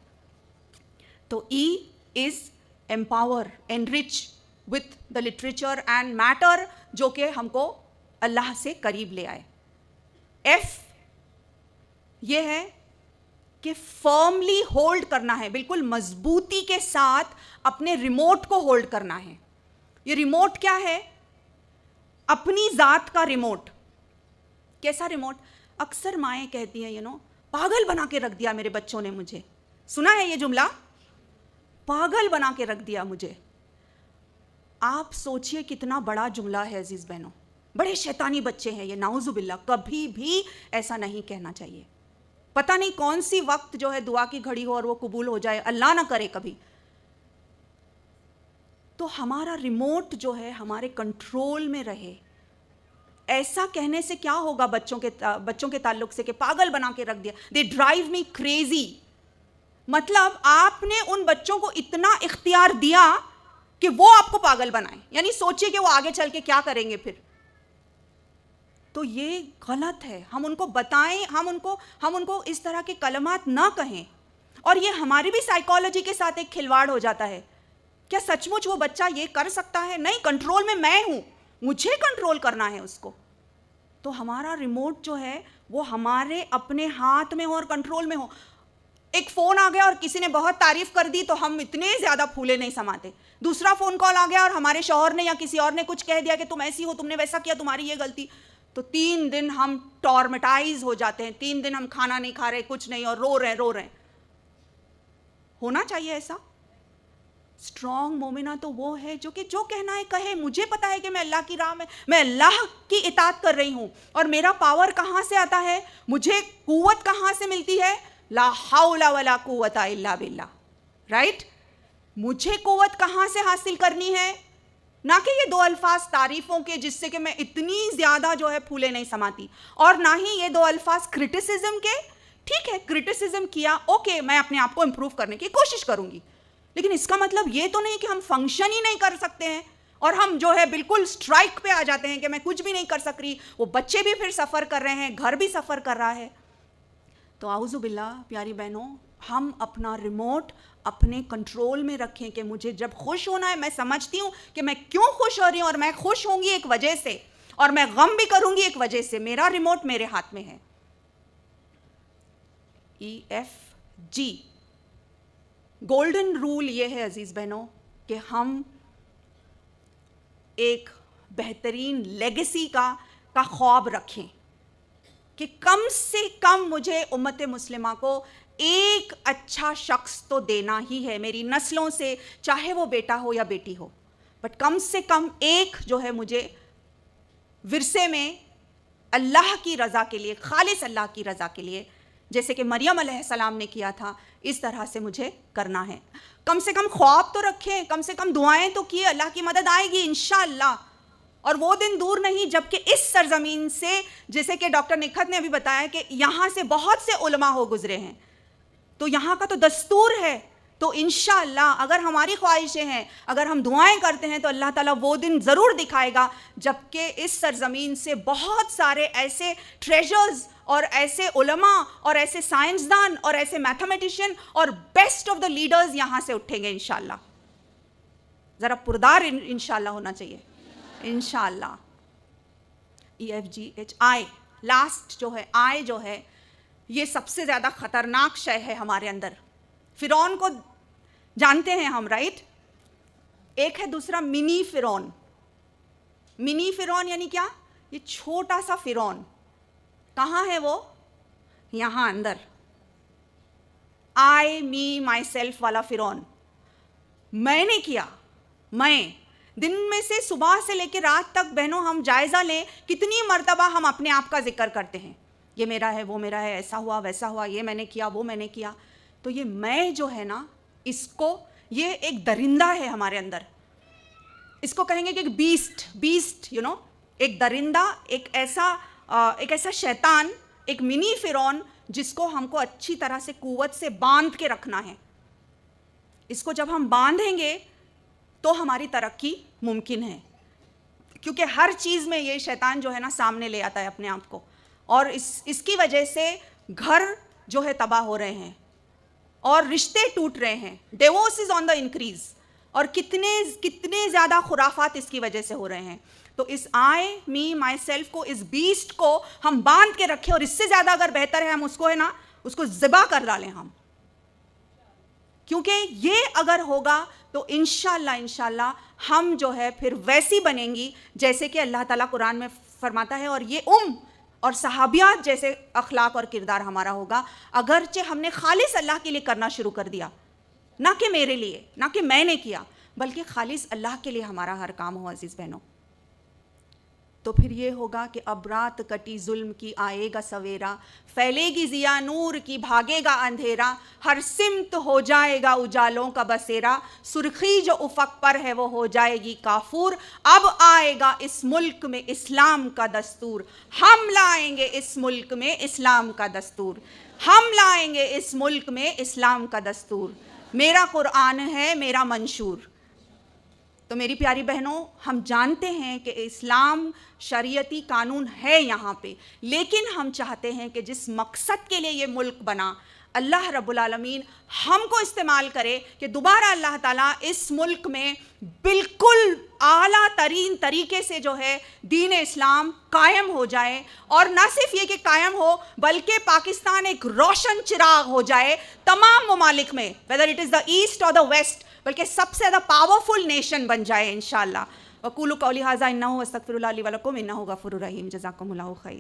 تو it is empower, enrich with the literature and matter, جو کہ ہم کو اللہ سے قریب لے آئے. ایف یہ ہے کہ فرملی ہولڈ کرنا ہے, بالکل مضبوطی کے ساتھ اپنے ریموٹ کو ہولڈ کرنا ہے. یہ ریموٹ کیا ہے؟ اپنی ذات کا ریموٹ. کیسا ریموٹ؟ اکثر مائیں کہتی ہیں پاگل بنا کے رکھ دیا میرے بچوں نے مجھے. سنا ہے یہ جملہ؟ پاگل بنا کے رکھ دیا مجھے. آپ سوچئے کتنا بڑا جملہ ہے عزیز بہنوں. بڑے شیطانی بچے ہیں یہ, نعوذ باللہ. کبھی بھی ایسا نہیں کہنا چاہیے. پتہ نہیں کون سی وقت جو ہے دعا کی گھڑی ہو اور وہ قبول ہو جائے, اللہ نہ کرے کبھی. تو ہمارا ریموٹ جو ہے ہمارے کنٹرول میں رہے. ایسا کہنے سے کیا ہوگا بچوں کے تعلق سے کہ پاگل بنا کے رکھ دیا, دے ڈرائیو می کریزی. مطلب آپ نے ان بچوں کو اتنا اختیار دیا کہ وہ آپ کو پاگل بنائیں. یعنی سوچئے کہ وہ آگے چل کے کیا کریں گے پھر. تو یہ غلط ہے. ہم ان کو بتائیں, ہم ان کو اس طرح کے کلمات نہ کہیں. اور یہ ہماری بھی سائیکالوجی کے ساتھ ایک کھلواڑ ہو جاتا ہے. کیا سچ مچ وہ بچہ یہ کر سکتا ہے؟ نہیں, کنٹرول میں ہوں, مجھے کنٹرول کرنا ہے اس کو. تو ہمارا ریموٹ جو ہے وہ ہمارے اپنے ہاتھ میں ہو اور کنٹرول میں ہو. ایک فون آ گیا اور کسی نے بہت تعریف کر دی تو ہم اتنے زیادہ پھولے نہیں سماتے. دوسرا فون کال آ گیا اور ہمارے شوہر نے یا کسی اور نے کچھ کہہ دیا کہ تم ایسی ہو, تم نے ویسا کیا, تمہاری یہ غلطی, تو 3 دن ہم ٹارمیٹائز ہو جاتے ہیں. 3 دن ہم کھانا نہیں کھا رہے, کچھ نہیں, اور رو رہے ہیں. ہونا چاہیے ایسا. اسٹرانگ مومنہ تو وہ ہے جو کہ جو کہنا ہے کہے. مجھے پتا ہے کہ میں اللہ کی راہ میں اللہ کی اطاعت کر رہی ہوں, اور میرا پاور کہاں سے آتا ہے, مجھے قوت کہاں سے ملتی ہے, لا حول ولا قوت الا باللہ. رائٹ, مجھے قوت کہاں سے حاصل کرنی ہے, نہ کہ یہ 2 الفاظ تعریفوں کے جس سے کہ میں اتنی زیادہ جو ہے پھولے نہیں سماتی, اور نہ ہی یہ 2 الفاظ کرٹیسزم کے. ٹھیک ہے, کرٹیسزم کیا, اوکے, میں اپنے آپ کو امپروو کرنے کی کوشش کروں گی, لیکن اس کا مطلب یہ تو نہیں کہ ہم فنکشن ہی نہیں کر سکتے ہیں اور ہم جو ہے بالکل سٹرائک پہ آ جاتے ہیں کہ میں کچھ بھی نہیں کر سک رہی. وہ بچے بھی پھر سفر کر رہے ہیں, گھر بھی سفر کر رہا ہے. تو اعوذ باللہ پیاری بہنوں, ہم اپنا ریموٹ اپنے کنٹرول میں رکھیں کہ مجھے جب خوش ہونا ہے, میں سمجھتی ہوں کہ میں کیوں خوش ہو رہی ہوں, اور میں خوش ہوں گی ایک وجہ سے, اور میں غم بھی کروں گی ایک وجہ سے. میرا ریموٹ میرے ہاتھ میں ہے. EFG گولڈن رول یہ ہے عزیز بہنوں کہ ہم ایک بہترین لیگیسی کا خواب رکھیں کہ کم سے کم مجھے امت مسلمہ کو ایک اچھا شخص تو دینا ہی ہے میری نسلوں سے, چاہے وہ بیٹا ہو یا بیٹی ہو, بٹ کم سے کم ایک جو ہے مجھے ورثے میں اللہ کی رضا کے لیے, خالص اللہ کی رضا کے لیے, جیسے کہ مریم علیہ السلام نے کیا تھا, اس طرح سے مجھے کرنا ہے. کم سے کم خواب تو رکھیں, کم سے کم دعائیں تو کیے, اللہ کی مدد آئے گی انشاءاللہ. اور وہ دن دور نہیں جب کہ اس سرزمین سے, جیسے کہ ڈاکٹر نکھت نے ابھی بتایا کہ یہاں سے بہت سے علماء ہو گزرے ہیں, تو یہاں کا تو دستور ہے. تو انشاءاللہ اگر ہماری خواہشیں ہیں, اگر ہم دعائیں کرتے ہیں, تو اللہ تعالیٰ وہ دن ضرور دکھائے گا جب کہ اس سرزمین سے بہت سارے ایسے ٹریجرز اور ایسے علماء اور ایسے سائنسدان اور ایسے میتھمیٹیشین اور بیسٹ آف دا لیڈرز یہاں سے اٹھیں گے انشاءاللہ. ذرا پردار انشاءاللہ ہونا چاہیے انشاءاللہ. EFGH آئی, لاسٹ جو ہے آئی جو ہے, یہ سب سے زیادہ خطرناک شے ہے ہمارے اندر. فرعون کو جانتے ہیں ہم, رائٹ. ایک ہے دوسرا منی فرعون. منی فرعون یعنی کیا, یہ چھوٹا سا فرعون. کہاں ہے وہ, یہاں اندر. آئی می مائی سیلف والا فرعون. میں نے کیا, میں دن میں سے صبح سے لے کے رات تک بہنوں ہم جائزہ لیں کتنی مرتبہ ہم اپنے آپ کا ذکر کرتے ہیں, یہ میرا ہے, وہ میرا ہے, ایسا ہوا ویسا ہوا, یہ میں نے کیا, وہ میں نے کیا. تو یہ میں جو ہے نا, اس کو, یہ ایک درندہ ہے ہمارے اندر. اس کو کہیں گے کہ ایک بیسٹ یو نو, ایک درندہ, ایک ایسا شیطان, ایک منی فرعون جس کو ہم کو اچھی طرح سے قوت سے باندھ کے رکھنا ہے. اس کو جب ہم باندھیں گے تو ہماری ترقی ممکن ہے, کیونکہ ہر چیز میں یہ شیطان جو ہے نا سامنے لے آتا ہے اپنے آپ کو, اور اس کی وجہ سے گھر جو ہے تباہ ہو رہے ہیں اور رشتے ٹوٹ رہے ہیں, divorce is on the increase, اور کتنے زیادہ خرافات اس کی وجہ سے ہو رہے ہیں. تو اس آئی می مائی سیلف کو, اس بیسٹ کو ہم باندھ کے رکھیں, اور اس سے زیادہ اگر بہتر ہے ہم اس کو ہے نا, اس کو ذبح کر ڈالیں ہم, کیونکہ یہ اگر ہوگا تو انشاءاللہ ہم جو ہے پھر ویسی بنیں گی جیسے کہ اللہ تعالیٰ قرآن میں فرماتا ہے, اور یہ اور صحابیات جیسے اخلاق اور کردار ہمارا ہوگا, اگرچہ ہم نے خالص اللہ کے لیے کرنا شروع کر دیا, نہ کہ میرے لیے, نہ کہ میں نے کیا, بلکہ خالص اللہ کے لیے ہمارا ہر کام ہو عزیز بہنوں. تو پھر یہ ہوگا کہ اب رات کٹی ظلم کی آئے گا سویرا, پھیلے گی ضیا نور کی بھاگے گا اندھیرا, ہر سمت ہو جائے گا اجالوں کا بسیرا, سرخی جو افق پر ہے وہ ہو جائے گی کافور, اب آئے گا اس ملک میں اسلام کا دستور, ہم لائیں گے اس ملک میں اسلام کا دستور, ہم لائیں گے اس ملک میں اسلام کا دستور, میرا قرآن ہے میرا منشور. تو میری پیاری بہنوں, ہم جانتے ہیں کہ اسلام شریعتی قانون ہے یہاں پہ, لیکن ہم چاہتے ہیں کہ جس مقصد کے لیے یہ ملک بنا, اللہ رب العالمین ہم کو استعمال کرے کہ دوبارہ اللہ تعالیٰ اس ملک میں بالکل اعلیٰ ترین طریقے سے جو ہے دین اسلام قائم ہو جائے, اور نہ صرف یہ کہ قائم ہو بلکہ پاکستان ایک روشن چراغ ہو جائے تمام ممالک میں, whether it is the east or the west, بلکہ سب سے زیادہ پاورفل نیشن بن جائے انشاءاللہ. وقولوا قولی ھذا انہ استغفر اللہ لی ولکم انہ غفور رحیم. جزاکم اللہ خیر.